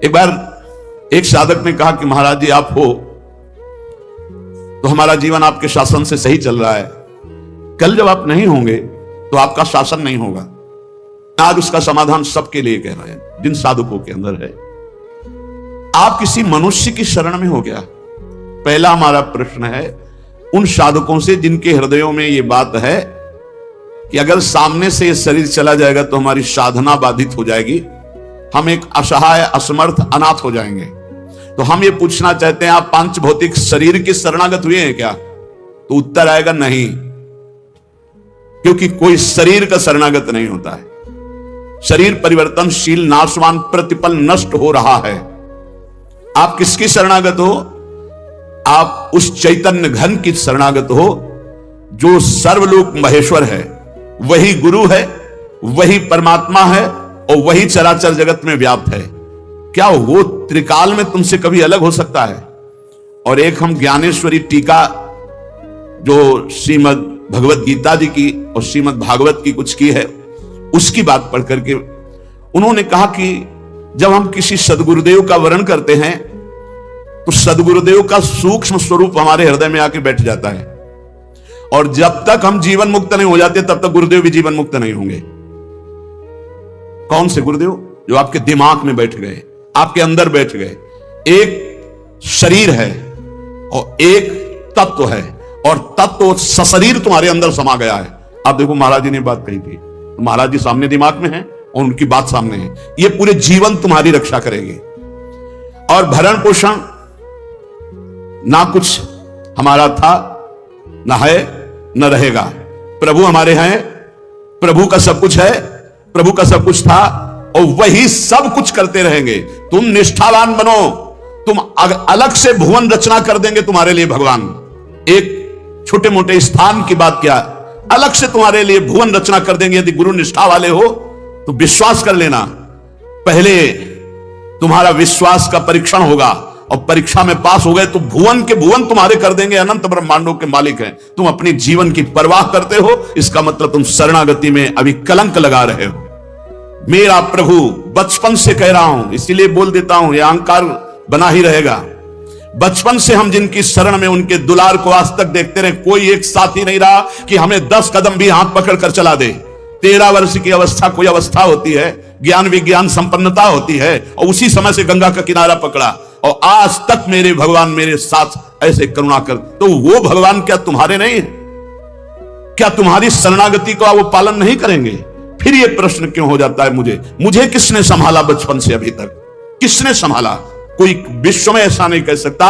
एक बार एक साधक ने कहा कि महाराज जी आप हो तो हमारा जीवन आपके शासन से सही चल रहा है, कल जब आप नहीं होंगे तो आपका शासन नहीं होगा। आज उसका समाधान सबके लिए कह रहे हैं जिन साधकों के अंदर है। आप किसी मनुष्य की शरण में हो गया। पहला हमारा प्रश्न है उन साधकों से जिनके हृदयों में यह बात है कि अगर सामने से ये शरीर चला जाएगा तो हमारी साधना बाधित हो जाएगी, हम एक असहाय असमर्थ अनाथ हो जाएंगे। तो हम ये पूछना चाहते हैं आप पांच भौतिक शरीर के शरणागत हुए हैं क्या? तो उत्तर आएगा नहीं, क्योंकि कोई शरीर का शरणागत नहीं होता है। शरीर परिवर्तनशील, नाशवान, प्रतिपल नष्ट हो रहा है। आप किसकी शरणागत हो? आप उस चैतन्य घन की शरणागत हो जो सर्वलोक महेश्वर है, वही गुरु है, वही परमात्मा है और वही चराचर जगत में व्याप्त है। क्या वो त्रिकाल में तुमसे कभी अलग हो सकता है? और एक हम ज्ञानेश्वरी टीका जो श्रीमद् भगवत गीता जी की और श्रीमद् भागवत की कुछ की है, उसकी बात पढ़ करके उन्होंने कहा कि जब हम किसी सदगुरुदेव का वर्ण करते हैं तो सदगुरुदेव का सूक्ष्म स्वरूप हमारे हृदय में आके बैठ जाता है, और जब तक हम जीवन मुक्त नहीं हो जाते तब तक गुरुदेव भी जीवन मुक्त नहीं होंगे। कौन से गुरुदेव? जो आपके दिमाग में बैठ गए, आपके अंदर बैठ गए। एक शरीर है और एक तत्व है, और तत्व सशरीर तुम्हारे अंदर समा गया है। आप देखो महाराज जी ने बात कही थी, तो महाराज जी सामने दिमाग में है और उनकी बात सामने है। ये पूरे जीवन तुम्हारी रक्षा करेंगे। और भरण पोषण ना कुछ हमारा था, ना है, न रहेगा। प्रभु हमारे हैं, प्रभु का सब कुछ है, प्रभु का सब कुछ था और वही सब कुछ करते रहेंगे। तुम निष्ठावान बनो, तुम अलग से भुवन रचना कर देंगे तुम्हारे लिए भगवान। एक छोटे मोटे स्थान की बात क्या, अलग से तुम्हारे लिए भुवन रचना कर देंगे। यदि गुरु निष्ठा वाले हो तो विश्वास कर लेना, पहले तुम्हारा विश्वास का परीक्षण होगा और परीक्षा में पास हो गए तो भुवन के भुवन तुम्हारे कर देंगे। अनंत ब्रह्मांडों के मालिक हैं। तुम अपनी जीवन की परवाह करते हो, इसका मतलब तुम शरणागति में अभी कलंक लगा रहे हो। मेरा प्रभु बचपन से कह रहा हूं, इसीलिए बोल देता हूं, यह अहंकार बना ही रहेगा। बचपन से हम जिनकी शरण में उनके दुलार को आज तक देखते रहे, कोई एक साथी नहीं रहा कि हमें 10 कदम भी हाथ पकड़ कर चला दे। 13 वर्ष की अवस्था कोई अवस्था होती है, ज्ञान विज्ञान संपन्नता होती है, और उसी समय से गंगा का किनारा पकड़ा और आज तक मेरे भगवान मेरे साथ ऐसे करुणा कर। तो वो भगवान क्या तुम्हारे नहीं है? क्या तुम्हारी शरणागति को वो पालन नहीं करेंगे? फिर ये प्रश्न क्यों हो जाता है मुझे किसने संभाला बचपन से अभी तक? किसने संभाला? कोई विश्व में ऐसा नहीं कह सकता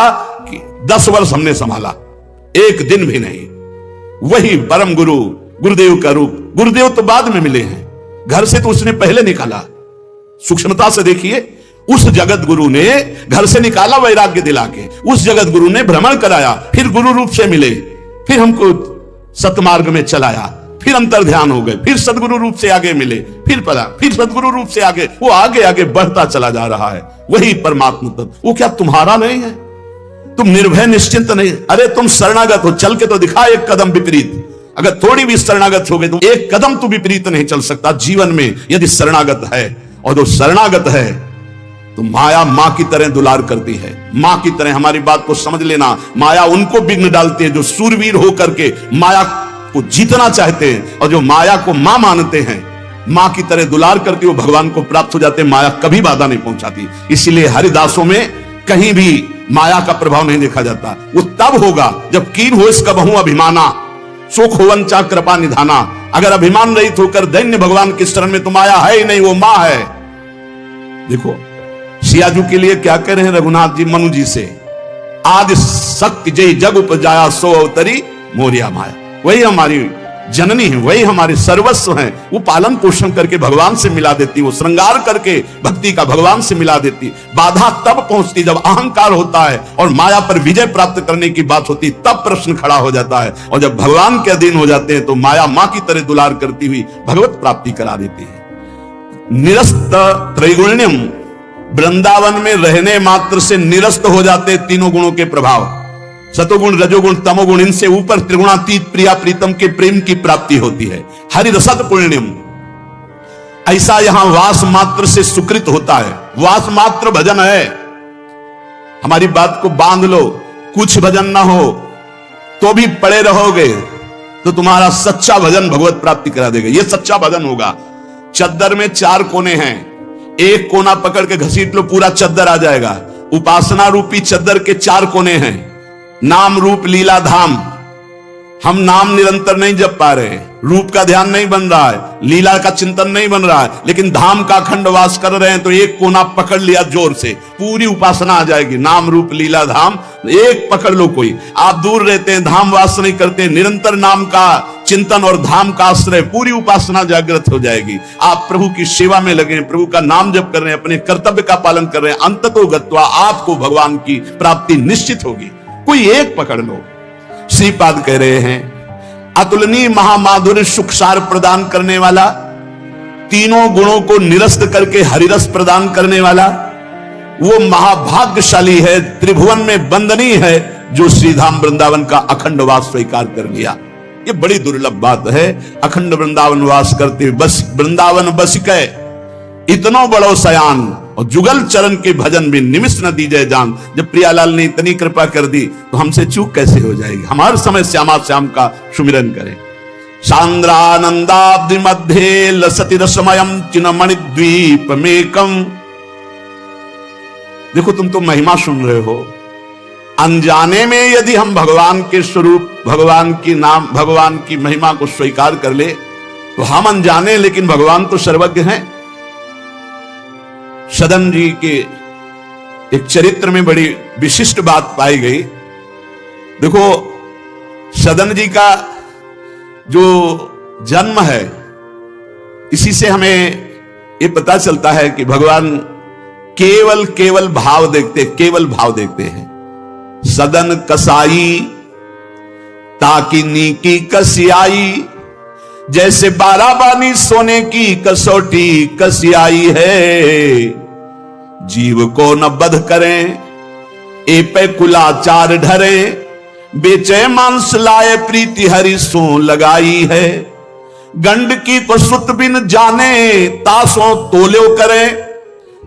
कि 10 वर्ष हमने संभाला, एक दिन भी नहीं। वही परम गुरु, गुरुदेव का रूप। गुरुदेव तो बाद में मिले हैं, घर से तो उसने पहले निकाला। सूक्ष्मता से देखिए, उस जगत गुरु ने घर से निकाला वैराग्य दिला के, उस जगत गुरु ने भ्रमण कराया, फिर गुरु रूप से मिले, फिर हमको सतमार्ग में चलाया, फिर अंतर ध्यान हो गए, फिर सदगुरु रूप से आगे मिले, फिर पला, फिर सदगुरु रूप से आगे, वो आगे आगे बढ़ता चला जा रहा है। वही परमात्मा तत्व, वो क्या तुम्हारा नहीं है? तुम निर्भय निश्चिंत नहीं? अरे तुम शरणागत हो, चल के तो दिखा एक कदम विपरीत। अगर थोड़ी भी शरणागत हो गए तो एक कदम तो विपरीत नहीं चल सकता जीवन में, यदि शरणागत है। और जो शरणागत है तो माया मां की तरह दुलार करती है, मां की तरह। हमारी बात को समझ लेना, माया उनको विघ्न डालती है जो सूरवीर होकर के माया को जीतना चाहते हैं, और जो माया को मां मानते हैं, मां की तरह दुलार करती, वो भगवान को प्राप्त हो जाते हैं। माया कभी बाधा नहीं पहुंचाती। इसीलिए हरिदासों में कहीं भी माया का प्रभाव नहीं देखा जाता। वो तब होगा जब कीन हो इसका बहु अभिमाना, सुख होवन चा कृपा निधाना। अगर अभिमान रहित होकर दैन्य भगवान की शरण में तो माया है ही नहीं, वो मां है। देखो सियाजू के लिए क्या कह रहे हैं रघुनाथ जी मनु जी से, आदि शक्ति जय जग उपजाया सो अवतरी मोरिया माया। वही हमारी जननी है, वही हमारे सर्वस्व हैं। वो पालन पोषण करके भगवान से मिला देती, वो श्रृंगार करके भक्ति का भगवान से मिला देती। बाधा तब पहुंचती जब अहंकार होता है और माया पर विजय प्राप्त करने की बात होती, तब प्रश्न खड़ा हो जाता है। और जब भगवान के अधीन हो जाते हैं तो माया मां की तरह दुलार करती हुई भगवत प्राप्ति करा देती है। निरस्त त्रैगुण्यम, वृंदावन में रहने मात्र से निरस्त हो जाते तीनों गुणों के प्रभाव, सतोगुण रजोगुण तमोगुण, इनसे ऊपर त्रिगुणातीत प्रिया प्रीतम के प्रेम की प्राप्ति होती है। हरि रसद पुण्यम, ऐसा यहां वास मात्र से सुकृत होता है। वास मात्र भजन है। हमारी बात को बांध लो, कुछ भजन ना हो तो भी पड़े रहोगे तो तुम्हारा सच्चा भजन भगवत प्राप्ति करा देगा। यह सच्चा भजन होगा। चद्दर में 4 कोने हैं, एक कोना पकड़ के घसीट लो, पूरा चद्दर आ जाएगा। उपासना रूपी चद्दर के 4 कोने हैं, नाम रूप लीला धाम। हम नाम निरंतर नहीं जप पा रहे, रूप का ध्यान नहीं बन रहा है, लीला का चिंतन नहीं बन रहा है, लेकिन धाम का अखंड वास कर रहे हैं तो एक कोना पकड़ लिया जोर से, पूरी उपासना आ जाएगी। नाम रूप लीला धाम एक पकड़ लो। कोई आप दूर रहते हैं, धाम वास नहीं करते, निरंतर नाम का चिंतन और धाम का आश्रय, पूरी उपासना जागृत हो जाएगी। आप प्रभु की सेवा में लगे, प्रभु का नाम जप कर रहे हैं, अपने कर्तव्य का पालन कर रहे हैं, अंततो गत्वा आपको भगवान की प्राप्ति निश्चित होगी। कोई एक पकड़ लो। श्रीपाद कह रहे हैं, अतुलनीय महामाधुर्य सुखसार प्रदान करने वाला, तीनों गुणों को निरस्त करके हरिरस प्रदान करने वाला, वो महाभाग्यशाली है, त्रिभुवन में वंदनीय है, जो श्रीधाम वृंदावन का अखंड वास स्वीकार कर लिया। ये बड़ी दुर्लभ बात है। अखंड वृंदावन वास करते हुए बस वृंदावन बस के इतनो बड़ो सयान, और जुगल चरण के भजन में निमिष न दीजिए जान। जब प्रियालाल ने इतनी कृपा कर दी तो हमसे चूक कैसे हो जाएगी। हम हर समय श्यामा श्याम का सुमिरन करें। सांद्रानंदाब्धि मध्य लसति रसमयम चिन्मणि द्वीप मेकम। देखो तुम तो महिमा सुन रहे हो, अनजाने में यदि हम भगवान के स्वरूप, भगवान की नाम, भगवान की महिमा को स्वीकार कर ले तो हम अनजाने, लेकिन भगवान तो सर्वज्ञ हैं। सदन जी के एक चरित्र में बड़ी विशिष्ट बात पाई गई। देखो सदन जी का जो जन्म है, इसी से हमें ये पता चलता है कि भगवान केवल भाव देखते, केवल भाव देखते हैं। सदन कसाई ताकि नीकी कसियाई, जैसे बाराबानी सोने की कसौटी कसियाई है। जीव को न बध करें ए पे कुलाचार ढरे, बेचे मांस लाए प्रीति हरि सो लगाई है। गंडकी को सुत बिन जाने तासों तोल्यो करे,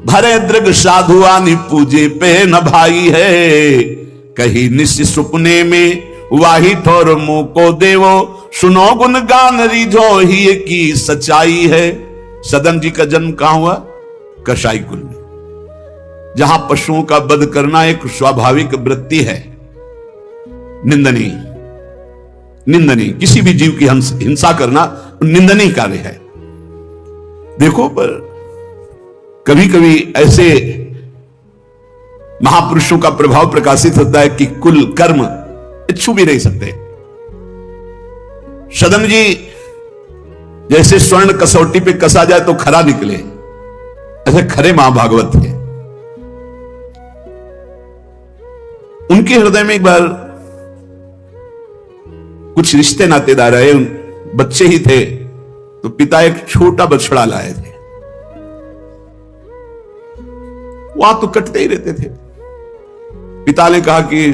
भरे दृग साधुआनी पूजे पे न भाई है। कहीं निश सुपने में वाही ठोर मुंह को देवो, सुनो गुण गान रिझो ही की सच्चाई है। सदन जी का जन्म कहां हुआ? कसाई कुल में, जहां पशुओं का वध करना एक स्वाभाविक वृत्ति है, निंदनीय किसी भी जीव की हिंसा करना निंदनीय कार्य है। देखो पर कभी कभी ऐसे महापुरुषों का प्रभाव प्रकाशित होता है कि कुल कर्म छू भी नहीं सकते। सदन जी जैसे स्वर्ण कसौटी पे कसा जाए तो खरा निकले, ऐसे खरे महाभागवत थे। उनके हृदय में एक बार कुछ रिश्ते नातेदार आए, बच्चे ही थे तो पिता एक छोटा बछड़ा लाए थे। वहां तो कटते ही रहते थे। पिता ने कहा कि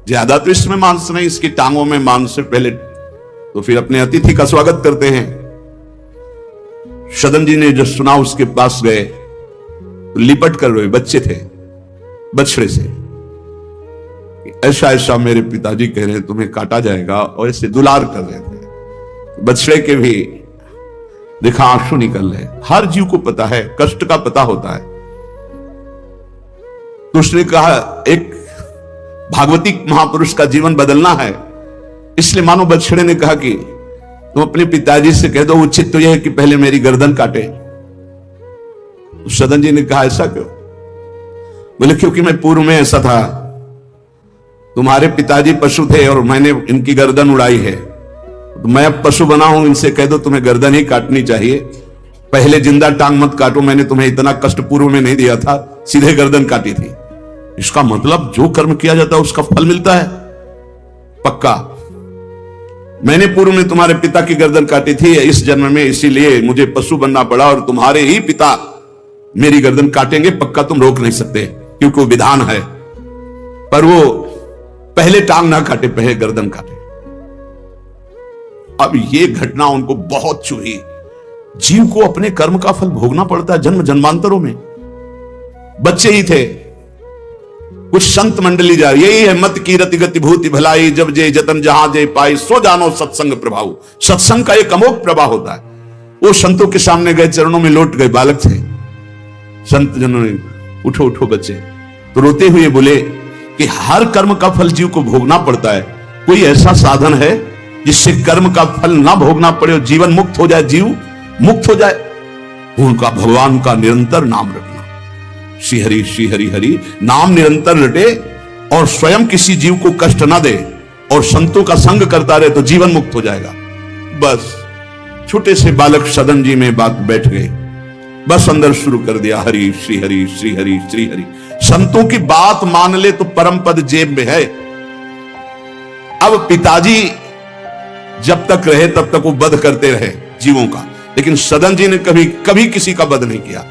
ज्यादा तो इसमें मांस नहीं, इसकी टांगों में मांस से पहले तो फिर अपने अतिथि का स्वागत करते हैं। सदन जी ने जो सुना उसके पास गए तो लिपट कर रोए, बच्चे थे, बछड़े से। ऐसा ऐसा मेरे पिताजी कह रहे हैं तुम्हें काटा जाएगा, और ऐसे दुलार कर रहे थे। बछड़े के भी देखा आंसू निकल रहे। हर जीव को पता है, कष्ट का पता होता है। तो उसने कहा एक भागवती महापुरुष का जीवन बदलना है, इसलिए मानो बछड़े ने कहा कि तुम अपने पिताजी से कह दो उचित तो यह है कि पहले मेरी गर्दन काटे। तो सदन जी ने कहा ऐसा क्यों? बोले क्योंकि मैं पूर्व में ऐसा था, तुम्हारे पिताजी पशु थे और मैंने इनकी गर्दन उड़ाई है, तो मैं अब पशु बना हूं, इनसे कह दो तुम्हें गर्दन ही काटनी चाहिए, पहले जिंदा टांग मत काटो, मैंने तुम्हें इतना कष्ट पूर्व में नहीं दिया था, सीधे गर्दन काटी थी। इसका मतलब जो कर्म किया जाता है उसका फल मिलता है पक्का। मैंने पूर्व में तुम्हारे पिता की गर्दन काटी थी इस जन्म में, इसीलिए मुझे पशु बनना पड़ा, और तुम्हारे ही पिता मेरी गर्दन काटेंगे, पक्का तुम रोक नहीं सकते क्योंकि वो विधान है। पर वो पहले टांग ना काटे, पहले गर्दन काटे। अब ये घटना उनको बहुत चुभी। जीव को अपने कर्म का फल भोगना पड़ता है जन्म जन्मांतरों में। बच्चे ही थे। कुछ संत मंडली जा रही, यही है मत की रति गति भूति भलाई, जब जे जतन जहां जे पाई, सो जानो सत्संग प्रभाव। सत्संग का एक अमोघ प्रभाव होता है। वो संतों के सामने गए, चरणों में लौट गए, बालक थे। संत जनों ने उठो उठो बच्चे, तो रोते हुए बोले कि हर कर्म का फल जीव को भोगना पड़ता है, कोई ऐसा साधन है जिससे कर्म का फल ना भोगना पड़े और जीवन मुक्त हो जाए, जीव मुक्त हो जाए? उनका भगवान का निरंतर नाम रटना, श्री हरि हरि नाम निरंतर रटे और स्वयं किसी जीव को कष्ट ना दे और संतों का संग करता रहे तो जीवन मुक्त हो जाएगा। बस छोटे से बालक सदन जी में बात बैठ गए, बस अंदर शुरू कर दिया, हरि श्री हरि श्री हरि श्री हरि। संतों की बात मान ले तो परम पद जेब में है। अब पिताजी जब तक रहे तब तक वो वध करते रहे जीवों का, लेकिन सदन जी ने कभी कभी किसी का वध नहीं किया।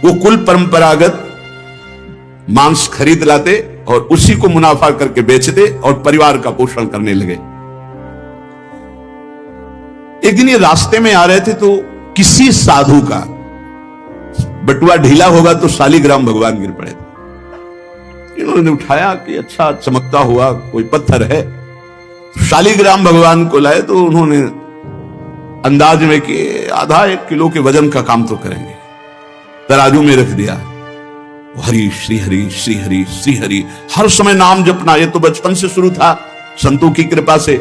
वो कुल परंपरागत मांस खरीद लाते और उसी को मुनाफा करके बेचते और परिवार का पोषण करने लगे। एक दिन ये रास्ते में आ रहे थे तो किसी साधु का बटुआ ढीला होगा तो शालिग्राम भगवान गिर पड़े थे। इन्होंने उठाया कि अच्छा चमकता हुआ कोई पत्थर है, शालिग्राम भगवान को लाए तो उन्होंने अंदाज में कि आधा 1 किलो के वजन का काम तो करेंगे, तराजू में रख दिया। हरि श्री हरि श्री हरि श्री हरि, हर समय नाम जपना, ये तो बचपन से शुरू था संतों की कृपा से,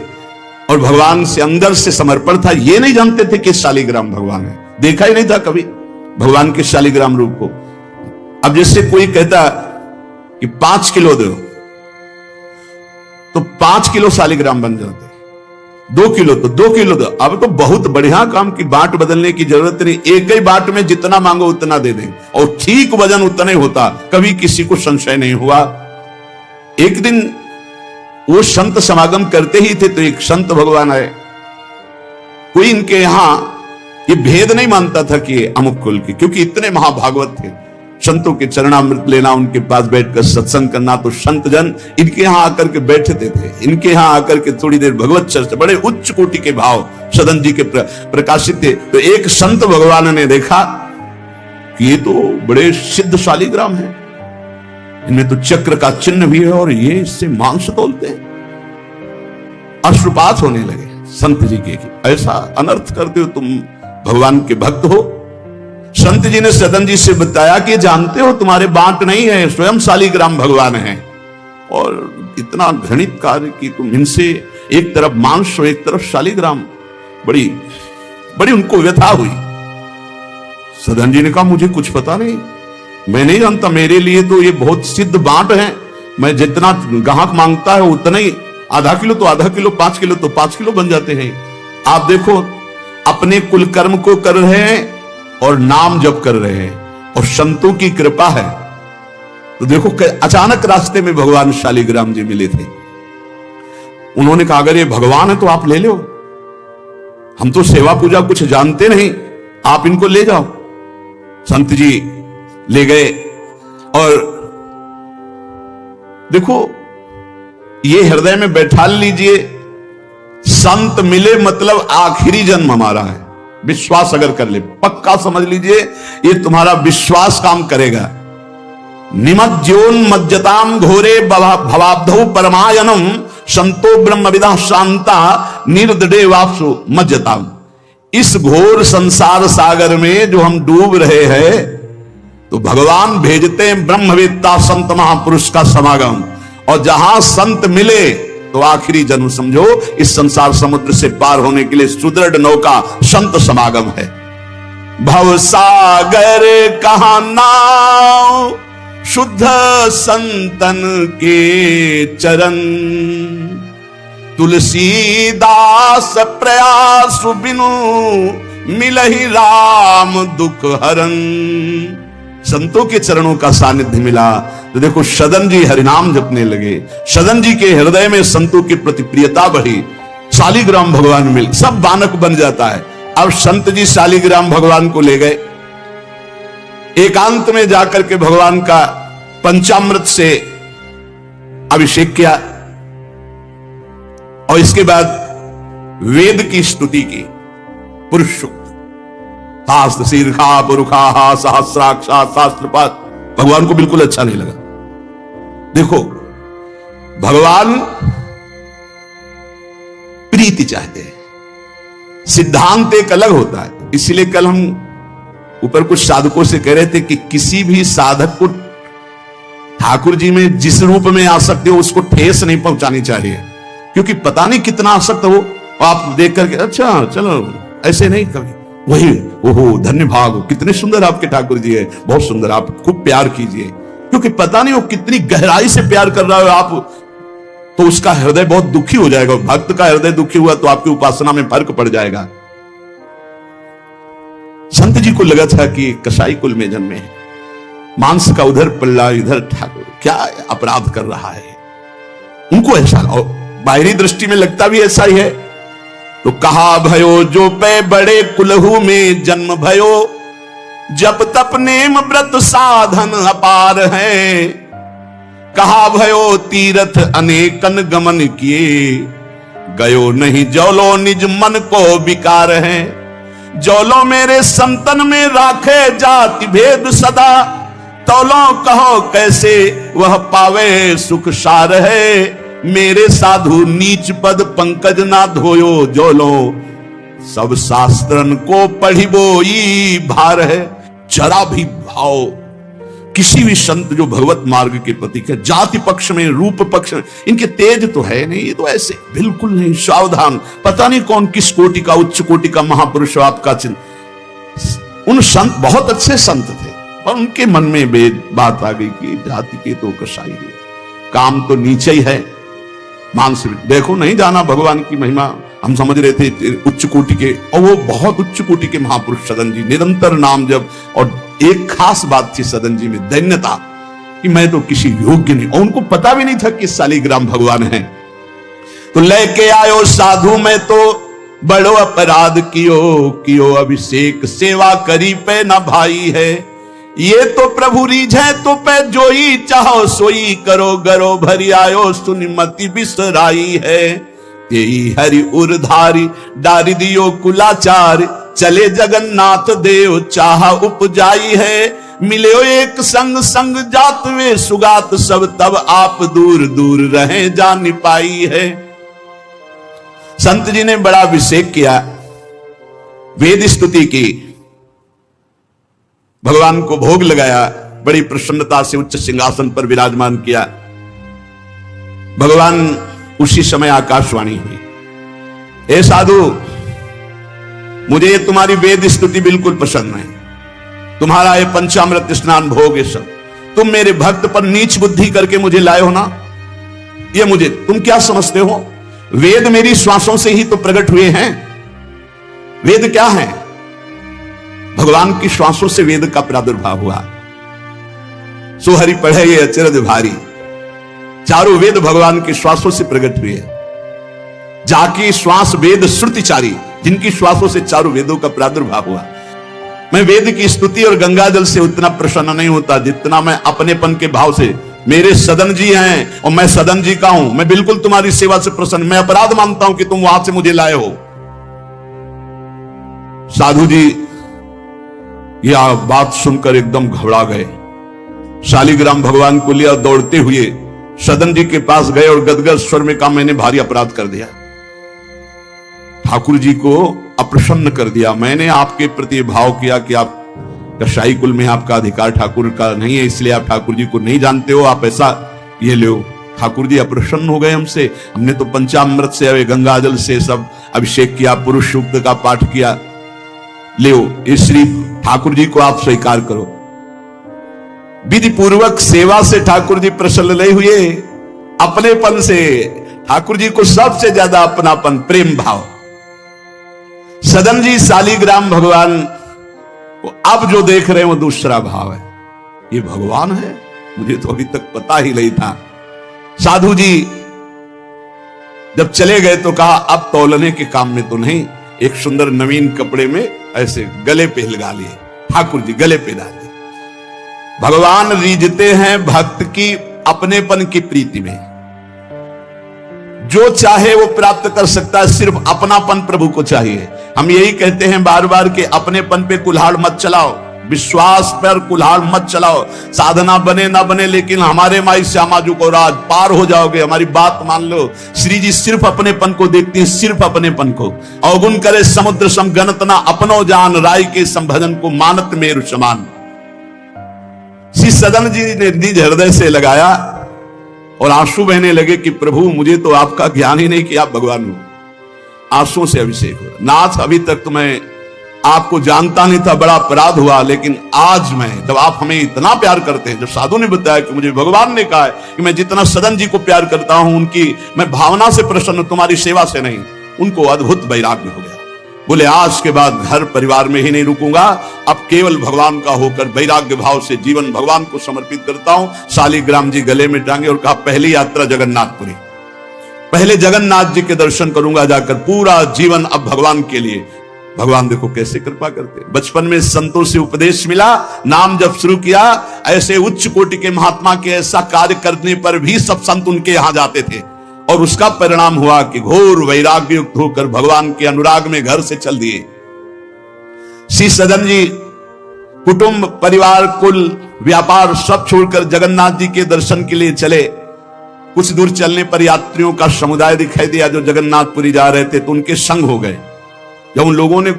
और भगवान से अंदर से समर्पण था। ये नहीं जानते थे कि शालिग्राम भगवान है, देखा ही नहीं था कभी भगवान के शालिग्राम रूप को। अब जैसे कोई कहता कि 5 किलो दो तो 5 किलो शालिग्राम बन जाते, 2 किलो तो 2 किलो दो। अब तो बहुत बढ़िया काम की बाट बदलने की जरूरत नहीं, एक ही बाट में जितना मांगो उतना दे दें और ठीक वजन उतना ही होता, कभी किसी को संशय नहीं हुआ। एक दिन वो संत समागम करते ही थे तो एक संत भगवान आए। कोई इनके यहां ये भेद नहीं मानता था कि अमुक कुल के, क्योंकि इतने महाभागवत थे। संतों के चरणामृत लेना, उनके पास बैठकर सत्संग करना, तो संत जन इनके यहां आकर के बैठते थे। इनके यहां आकर के थोड़ी देर भगवत चर्चा, बड़े उच्च कोटि के भाव सदन जी के प्रकाशित थे। तो एक संत भगवान ने देखा कि ये तो बड़े सिद्ध शालिग्राम है, इनमें तो चक्र का चिन्ह भी है और ये इससे मांस तोलते हैं। अश्रुपात होने लगे संत जी के, ऐसा अनर्थ करते हो तुम, भगवान के भक्त हो। संत जी ने सदन जी से बताया कि जानते हो तुम्हारे बांट नहीं है, स्वयं शालिग्राम भगवान है, और इतना घृणित कार्य कि तुम इनसे एक तरफ मांस और एक तरफ शालिग्राम, बड़ी बड़ी उनको व्यथा हुई। सदन जी ने कहा मुझे कुछ पता नहीं, मैं नहीं जानता, मेरे लिए तो ये बहुत सिद्ध बांट है, मैं जितना ग्राहक मांगता है उतना ही, आधा किलो तो आधा किलो, 5 किलो तो 5 किलो बन जाते हैं। आप देखो अपने कुल कर्म को कर रहे हैं और नाम जप कर रहे हैं और संतों की कृपा है। तो देखो अचानक रास्ते में भगवान शालिग्राम जी मिले थे। उन्होंने कहा अगर ये भगवान है तो आप ले लो, हम तो सेवा पूजा कुछ जानते नहीं, आप इनको ले जाओ। संत जी ले गए और देखो ये हृदय में बैठा लीजिए, संत मिले मतलब आखिरी जन्म हमारा है। विश्वास अगर कर ले, पक्का समझ लीजिए ये तुम्हारा विश्वास काम करेगा। निमज्जोन्मज्जताम घोरे भवाब्धौ परमायनम संतो ब्रह्मविदा शांता निर्दडे वापसु मज्जताम। इस घोर संसार सागर में जो हम डूब रहे हैं तो भगवान भेजते हैं ब्रह्मवेत्ता संत महापुरुष का समागम, और जहां संत मिले तो आखिरी जन्म समझो इस संसार समुद्र से पार होने के लिए सुदृढ़ नौका संत समागम है। भव सागर कहां नाव शुद्ध संतन के चरण, तुलसीदास प्रयास बिनु मिलहि राम दुख हरन। संतों के चरणों का सानिध्य मिला तो देखो सदन जी हरिनाम जपने लगे, सदन जी के हृदय में संतों की प्रति प्रियता बढ़ी, शालिग्राम भगवान मिल, सब बानक बन जाता है। अब संत जी शालिग्राम भगवान को ले गए, एकांत में जाकर के भगवान का पंचामृत से अभिषेक किया और इसके बाद वेद की स्तुति की, पुरुष सूक्त, शास्त्र शीर्षा पुरुषा सहस्राक्षा शास्त्रपात भगवान को बिल्कुल अच्छा नहीं लगा। देखो, भगवान प्रीति चाहते हैं, सिद्धांत एक अलग होता है। इसलिए कल हम ऊपर कुछ साधकों से कह रहे थे कि किसी भी साधक को ठाकुर जी में जिस रूप में आसक्त हो उसको ठेस नहीं पहुंचानी चाहिए, क्योंकि पता नहीं कितना आसक्त हो, आप देख करके अच्छा चलो, ऐसे नहीं कभी वही ओहो धन्य भाग, कितने सुंदर आपके ठाकुर जी है, बहुत सुंदर, आप खूब प्यार कीजिए, क्योंकि पता नहीं वो कितनी गहराई से प्यार कर रहा है आप, तो उसका हृदय बहुत दुखी हो जाएगा। भक्त का हृदय दुखी हुआ तो आपकी उपासना में फर्क पड़ जाएगा। संत जी को लगा था कि कसाई कुल में जन्मे हैं, मांस का उधर पल्ला इधर ठाकुर, क्या अपराध कर रहा है, उनको ऐसा, और बाहरी दृष्टि में लगता भी ऐसा ही है। तो कहा भयो जो पे बड़े कुलहू में जन्म भयो, जप तप नेम व्रत साधन अपार है। कहा भयो तीर्थ अनेकन गमन किए, गयो नहीं जौलो निज मन को विकार है। जौलो मेरे संतन में राखे जाति भेद सदा, तौलो कहो कैसे वह पावे सुख सार है। मेरे साधु नीच पद पंकज ना धोयो, जोलो सब शास्त्रन को पढ़िबोई भार है। जरा भी भाव किसी भी संत जो भगवत मार्ग के प्रतीक है, जाति पक्ष में रूप पक्ष में इनके तेज तो है नहीं, ये तो ऐसे बिल्कुल नहीं, सावधान, पता नहीं कौन किस कोटि का उच्च कोटि का महापुरुष आपका चिन्ह। उन संत बहुत अच्छे संत थे, पर उनके मन में भेद बात आ गई कि जाति के तो कसाई है, काम तो नीचे ही है, मांस। देखो नहीं जाना भगवान की महिमा, हम समझ रहे थे उच्च कोटि के, और वो बहुत उच्च कोटि के महापुरुष सदन जी, निरंतर नाम जप। और एक खास बात थी सदन जी में, दैन्यता, कि मैं तो किसी योग्य नहीं, और उनको पता भी नहीं था कि शालिग्राम भगवान है। तो लेके आयो साधु में तो बड़ो अपराध कियो अभिषेक, सेवा करी पे न भाई है। ये तो प्रभु रीझे तो पे जोई चाहो सोई, करो गरो भरी आयो सुनिमति बिसराई है। यही हरि उरधारी डारी दियो कुलाचार, चले जगन्नाथ देव चाह उपजाई है। मिले एक संग संग जात वे सुगात सब, तब आप दूर दूर रहे जान पाई है। संत जी ने बड़ा अभिषेक किया, वेद स्तुति की, भगवान को भोग लगाया, बड़ी प्रसन्नता से उच्च सिंहासन पर विराजमान किया। भगवान उसी समय आकाशवाणी हुई, ए साधु, मुझे तुम्हारी वेद स्तुति बिल्कुल पसंद नहीं, तुम्हारा ये पंचामृत स्नान भोग ये सब, तुम मेरे भक्त पर नीच बुद्धि करके मुझे लाए हो ना, ये मुझे तुम क्या समझते हो? वेद मेरी श्वासों से ही तो प्रकट हुए हैं। वेद क्या है? भगवान की श्वासों से वेद का प्रादुर्भाव हुआ। सोहरि पढ़े ये अचरज भारी, चारों वेद भगवान के श्वासों से प्रकट हुए। जाकी श्वास वेद श्रुतिचारी, जिनकी श्वासों से चारों वेदों का प्रादुर्भाव हुआ। मैं वेद की स्तुति और गंगाजल से उतना प्रसन्न नहीं होता जितना मैं अपनेपन के भाव से, मेरे सदन जी हैं और मैं सदन जी का हूं, मैं बिल्कुल तुम्हारी सेवा से प्रसन्न, मैं अपराध मानता हूं कि तुम वहां से मुझे लाए हो। साधु जी यह बात सुनकर एकदम घबरा गए, शालिग्राम भगवान को लिया, दौड़ते हुए सदन जी के पास गए और गदगद स्वर में कहा, मैंने भारी अपराध कर दिया, ठाकुर जी को अप्रसन्न कर दिया। मैंने आपके प्रति भाव किया कि आप कसाई कुल में आपका अधिकार ठाकुर का नहीं है, इसलिए आप ठाकुर जी को नहीं जानते हो, आप ऐसा ये लो। ठाकुर जी अप्रसन्न हो गए हमसे, हमने तो पंचामृत से गंगाजल से सब अभिषेक किया, पुरुष सूक्त का पाठ किया, ले इस श्री ठाकुर जी को आप स्वीकार करो। विधि पूर्वक सेवा से ठाकुर जी प्रसन्न नहीं हुए, अपनेपन से ठाकुर जी को सबसे ज्यादा अपनापन, प्रेम भाव। सदन जी शालिग्राम भगवान को अब जो देख रहे हैं वो दूसरा भाव है, ये भगवान है, मुझे तो अभी तक पता ही नहीं था। साधु जी जब चले गए तो कहा, अब तौलने के काम में तो नहीं, एक सुंदर नवीन कपड़े में ऐसे गले पे लगा लिए, ठाकुर जी गले पे डाल दिए। भगवान रीझते हैं भक्त की अपनेपन की प्रीति में, जो चाहे वो प्राप्त कर सकता है, सिर्फ अपनापन प्रभु को चाहिए। हम यही कहते हैं बार बार कि अपनेपन पे कुल्हाड़ मत चलाओ, विश्वास पर कुल्हाड़ मत चलाओ। साधना बने ना बने, लेकिन हमारे माई श्यामा जी को राज पार हो जाओगे। हमारी बात मान लो। श्री जी सिर्फ अपनेपन को देखती है, सिर्फ अपनेपन को। अवगुण करे समुद्र सम गणत ना अपनो जान, राय के संभजन को मानत मेरु समान। श्री सदन जी ने निज हृदय से लगाया और आंसू बहने लगे कि प्रभु मुझे तो आपका ज्ञान ही नहीं कि आप भगवान हो। आंसुओं से अभिषेक हो। नाथ अभी तक तो मैं आपको जानता नहीं था, बड़ा अपराध हुआ, लेकिन आज मैं, जब आप हमें इतना प्यार करते हैं, जब साधु ने बताया कि मुझे भगवान ने कहा है कि मैं जितना सदन जी को प्यार करता हूं, उनकी मैं भावना से प्रसन्न, तुम्हारी सेवा से नहीं, उनको अद्भुत वैराग्य हो गया। बोले आज के बाद घर परिवार में ही नहीं रुकूंगा, अब केवल भगवान का होकर वैराग्य भाव से जीवन भगवान को समर्पित करता हूं। शालिग्राम जी गले में टांगे और कहा पहली यात्रा जगन्नाथपुरी, पहले जगन्नाथ जी के दर्शन करूंगा जाकर, पूरा जीवन अब भगवान के लिए। भगवान देखो कैसे कृपा करते। बचपन में संतों से उपदेश मिला, नाम जब शुरू किया, ऐसे उच्च कोटि के महात्मा के ऐसा कार्य करने पर भी सब संत उनके यहां जाते थे, और उसका परिणाम हुआ कि घोर वैराग्य युक्त होकर भगवान के अनुराग में घर से चल दिए। श्री सदन जी कुटुंब परिवार कुल व्यापार सब छोड़कर जगन्नाथ जी के दर्शन के लिए चले। कुछ दूर चलने पर यात्रियों का समुदाय दिखाई दिया जो जगन्नाथपुरी जा रहे थे, तो उनके संग हो गए। जब उन लोगों ने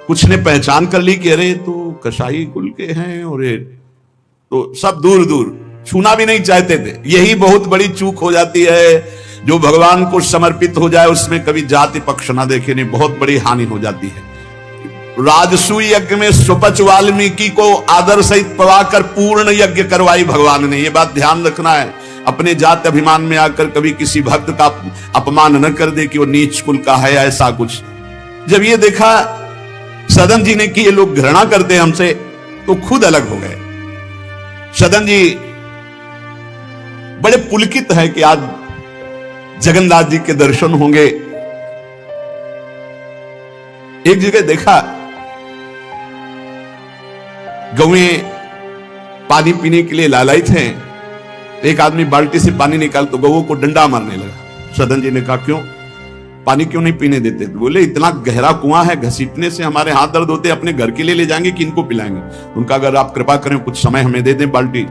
कुछ ने पहचान कर ली कि अरे तो कसाई कुल के हैं, और ये तो सब दूर दूर छूना भी नहीं चाहते थे। यही बहुत बड़ी चूक हो जाती है, जो भगवान को समर्पित हो जाए उसमें कभी जाति पक्ष ना देखे, नहीं बहुत बड़ी हानि हो जाती है। राजसू यज्ञ में सुपच वाल्मीकि को आदर सहित पवाकर पूर्ण यज्ञ करवाई भगवान ने। ये बात ध्यान रखना है, अपने जात अभिमान में आकर कभी किसी भक्त का अपमान न कर दे कि वो नीच कुल का है, ऐसा कुछ। जब ये देखा सदन जी ने कि ये लोग घृणा करते हैं हमसे, तो खुद अलग हो गए। सदन जी बड़े पुलकित है कि आज जगन्नाथ जी के दर्शन होंगे। एक जगह देखा गौएं पानी पीने के लिए लालायित हैं, एक आदमी बाल्टी से पानी निकाल तो गौओं को डंडा मारने लगा। सदन जी ने कहा क्यों, पानी क्यों नहीं पीने देते? तो बोले इतना गहरा कुआं है, घसीटने से हमारे हाथ दर्द होते, अपने घर के लिए ले जाएंगे कि इनको पिलाएंगे? उनका अगर आप कृपा करें कुछ समय हमें दे दें बाल्टी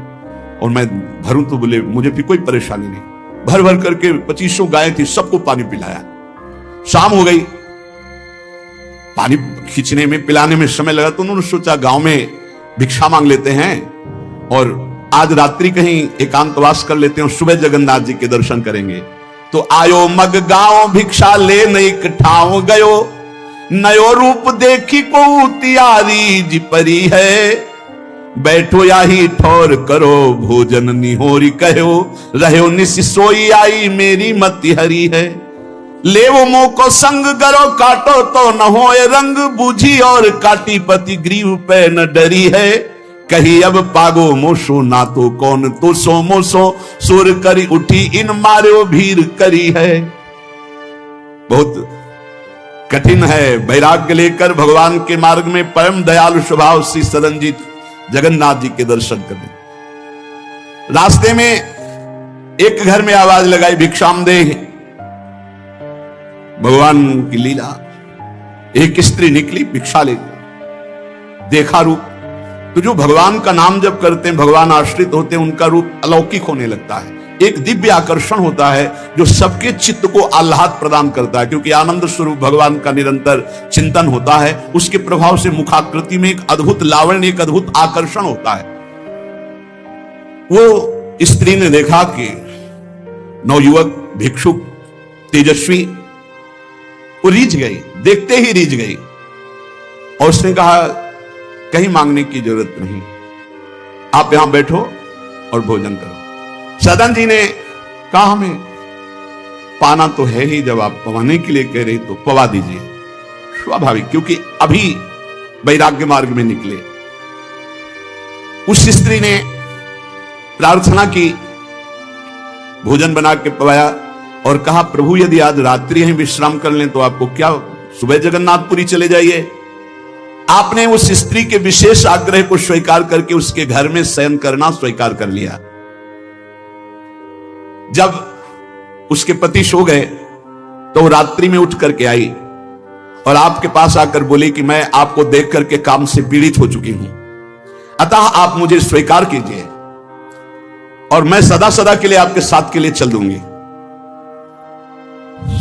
और मैं भरूं, तो बोले मुझे भी कोई परेशानी नहीं। भर भर करके 2500 गायें थी, सबको पानी पिलाया। शाम हो गई, पानी खींचने में पिलाने में समय लगा, तो उन्होंने सोचा गांव में भिक्षा मांग लेते हैं और आज रात्रि कहीं एकांतवास कर लेते हैं और सुबह जगन्नाथ जी के दर्शन करेंगे। तो आयो मग गांव भिक्षा ले नहीं ठाव गयो, नयो रूप देखी को तियारी जी परी है, बैठो या ही ठौर करो भोजन निहोरी कहो, रहो निस सोई आई मेरी मति हरी है, लेवो मोह को संग करो काटो तो न होए रंग, बूझी और काटी पति ग्रीव पे न डरी है, कही अब पागो मोसो ना तो कौन तो सो मोसो, सुर करी उठी इन मारो भीड़ करी है। बहुत कठिन है, वैराग्य लेकर भगवान के मार्ग में परम दयालु स्वभाव श्री सदन जी जगन्नाथ जी के दर्शन करने। रास्ते में एक घर में आवाज लगाई भिक्षाम दे। भगवान की लीला, एक स्त्री निकली भिक्षा लेकर, देखा रूप, तो जो भगवान का नाम जब करते हैं, भगवान आश्रित होते हैं, उनका रूप अलौकिक होने लगता है। एक दिव्य आकर्षण होता है जो सबके चित्त को आह्लाद प्रदान करता है, क्योंकि आनंद स्वरूप भगवान का निरंतर चिंतन होता है। उसके प्रभाव से मुखाकृति में एक अद्भुत लावण्य, एक अद्भुत आकर्षण होता है। वो स्त्री ने देखा कि नवयुवक भिक्षुक तेजस्वी, वो रीझ गई, देखते ही रीझ गई, और उसने कहा कहीं मांगने की जरूरत नहीं, आप यहां बैठो और भोजन करो। सदन जी ने कहा हमें पाना तो है ही, जब आप पवाने के लिए कह रही तो पवा दीजिए। स्वाभाविक, क्योंकि अभी वैराग्य मार्ग में निकले। उस स्त्री ने प्रार्थना की, भोजन बना के पवाया और कहा प्रभु यदि आज रात्रि ही विश्राम कर लें तो आपको क्या, सुबह जगन्नाथपुरी चले जाइए। आपने उस स्त्री के विशेष आग्रह को स्वीकार करके उसके घर में शयन करना स्वीकार कर लिया। जब उसके पति सो गए तो वो रात्रि में उठ करके आई और आपके पास आकर बोली कि मैं आपको देख करके काम से पीड़ित हो चुकी हूं, अतः आप मुझे स्वीकार कीजिए और मैं सदा सदा के लिए आपके साथ के लिए चल दूंगी।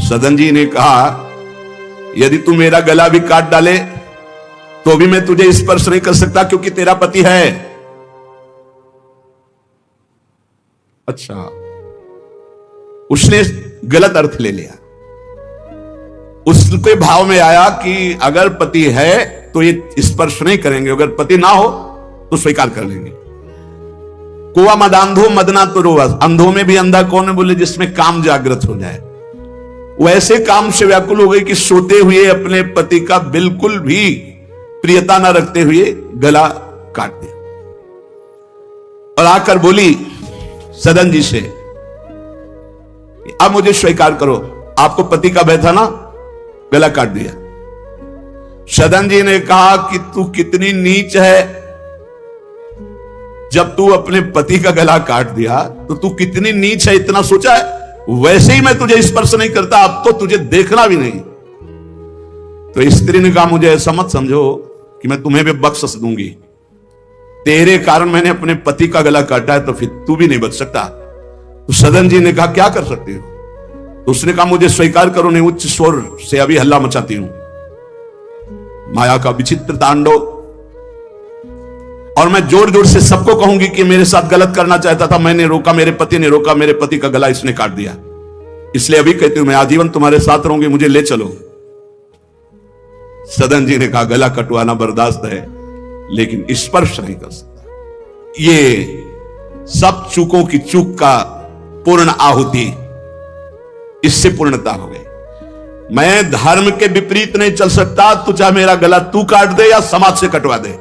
सदन जी ने कहा, यदि तू मेरा गला भी काट डाले तो भी मैं तुझे स्पर्श नहीं कर सकता, क्योंकि तेरा पति है। अच्छा, उसने गलत अर्थ ले लिया। उसके भाव में आया कि अगर पति है तो ये स्पर्श नहीं करेंगे, अगर पति ना हो तो स्वीकार कर लेंगे। कुआ मदांधो मदना तो रोवा, अंधों में भी अंधा कौन है, बोले जिसमें काम जागृत हो जाए। वैसे काम से व्याकुल हो गई कि सोते हुए अपने पति का बिल्कुल भी प्रियता न रखते हुए गला काट दिया और आकर बोली सदन जी से, अब मुझे स्वीकार करो, आपको पति का भय था ना, गला काट दिया। सदन जी ने कहा कि तू कितनी नीच है, जब तू अपने पति का गला काट दिया तो तू कितनी नीच है, इतना सोचा है? वैसे ही मैं तुझे स्पर्श नहीं करता, अब तो तुझे देखना भी नहीं। तो स्त्री ने कहा, मुझे ऐसा मत समझो कि मैं तुम्हें भी बख्श दूंगी, तेरे कारण मैंने अपने पति का गला काटा है, तो फिर तू भी नहीं बच सकता। तो सदन जी ने कहा, क्या कर सकती हो? तो उसने कहा, मुझे स्वीकार करो, नहीं उच्च स्वर से अभी हल्ला मचाती हूं। माया का विचित्र तांडव, और मैं जोर जोर से सबको कहूंगी कि मेरे साथ गलत करना चाहता था, मैंने रोका, मेरे पति ने रोका, मेरे पति का गला इसने काट दिया, इसलिए अभी कहती हूं मैं आजीवन तुम्हारे साथ रहूंगी, मुझे ले चलो। सदन जी ने कहा, गला कटवाना बर्दाश्त है लेकिन स्पर्श नहीं कर सकता। ये सब चूकों की चूक का पूर्ण आहुति, इससे पूर्णता हो गई। मैं धर्म के विपरीत नहीं चल सकता, तो चाहे मेरा गला तू काट दे या समाज से कटवा दे।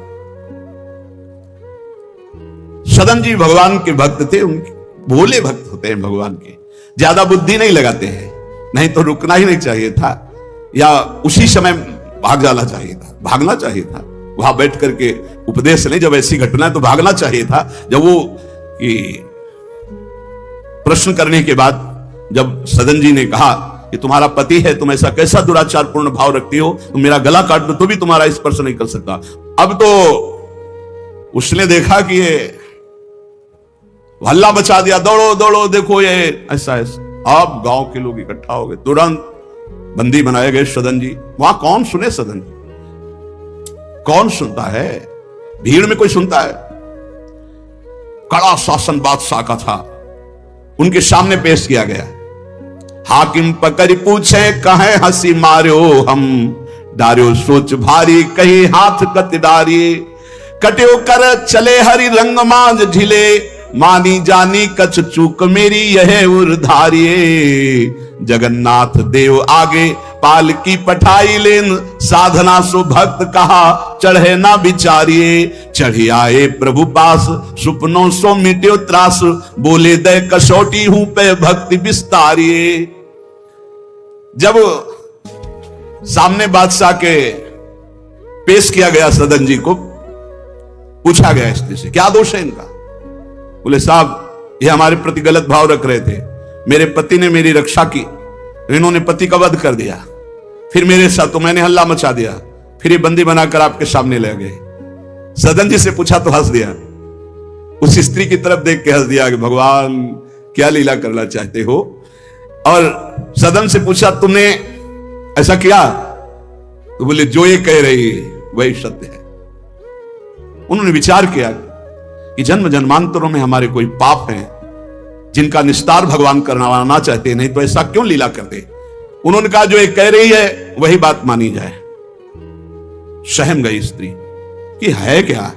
सदन जी भगवान के भक्त थे, उनके भोले भक्त होते हैं भगवान के, ज्यादा बुद्धि नहीं लगाते हैं, नहीं तो रुकना ही नहीं चाहिए था, या उसी समय भाग जाना चाहिए था, भागना चाहिए था। वहां बैठ करके उपदेश नहीं, जब ऐसी घटना है तो भागना चाहिए था। जब वो प्रश्न करने के बाद जब सदन जी ने कहा कि तुम्हारा पति है, तुम ऐसा कैसा दुराचार पूर्ण भाव रखती हो, तुम मेरा गला काट दो तो भी तुम्हारा स्पर्श नहीं कर सकता। अब तो उसने देखा कि ये हल्ला मचा दिया, दौड़ो दौड़ो, देखो ये ऐसा ऐसा। अब गांव के लोग इकट्ठा हो गए, तुरंत बंदी बनाए गए सदन जी। वहां कौन सुने सदन जी, कौन सुनता है, भीड़ में कोई सुनता है? कड़ा शासन बादशाह का था, उनके सामने पेश किया गया। हाकिम पकड़ पूछे, कहे हंसी मारो हम, डार्यो सोच भारी, कही हाथ कत डारी, कट्यो कर चले हरि रंग मांझ ढिले, मानी जानी कछ चूक मेरी यह उर्धारिये, जगन्नाथ देव आगे पालकी पठाई लेन, साधना सो भक्त कहा चढ़े ना बिचारिये, चढ़ी आए प्रभु पास सुपनों सो मिट्यो त्रास, बोले दे कसौटी हूं पे भक्ति विस्तारिये। जब सामने बादशाह के पेश किया गया सदन जी को, पूछा गया स्त्री से, क्या दोष है इनका? बोले साहब, ये हमारे प्रति गलत भाव रख रहे थे, मेरे पति ने मेरी रक्षा की, इन्होंने पति का वध कर दिया, फिर मेरे साथ तो मैंने हल्ला मचा दिया, फिर ये बंदी बनाकर आपके सामने ले गए। सदन जी से पूछा तो हंस दिया, उस स्त्री की तरफ देख के हंस दिया कि भगवान क्या लीला करना चाहते हो। और सदन से पूछा, तुमने ऐसा किया? तो बोले, जो ये कह रही वही सत्य है। उन्होंने विचार किया कि जन्म जन्मांतरों में हमारे कोई पाप हैं जिनका निस्तार भगवान करवाना चाहते, नहीं तो ऐसा क्यों लीला करते। उन्होंने कहा, जो ये कह रही है वही बात मानी जाए। सहम गई स्त्री कि है क्या,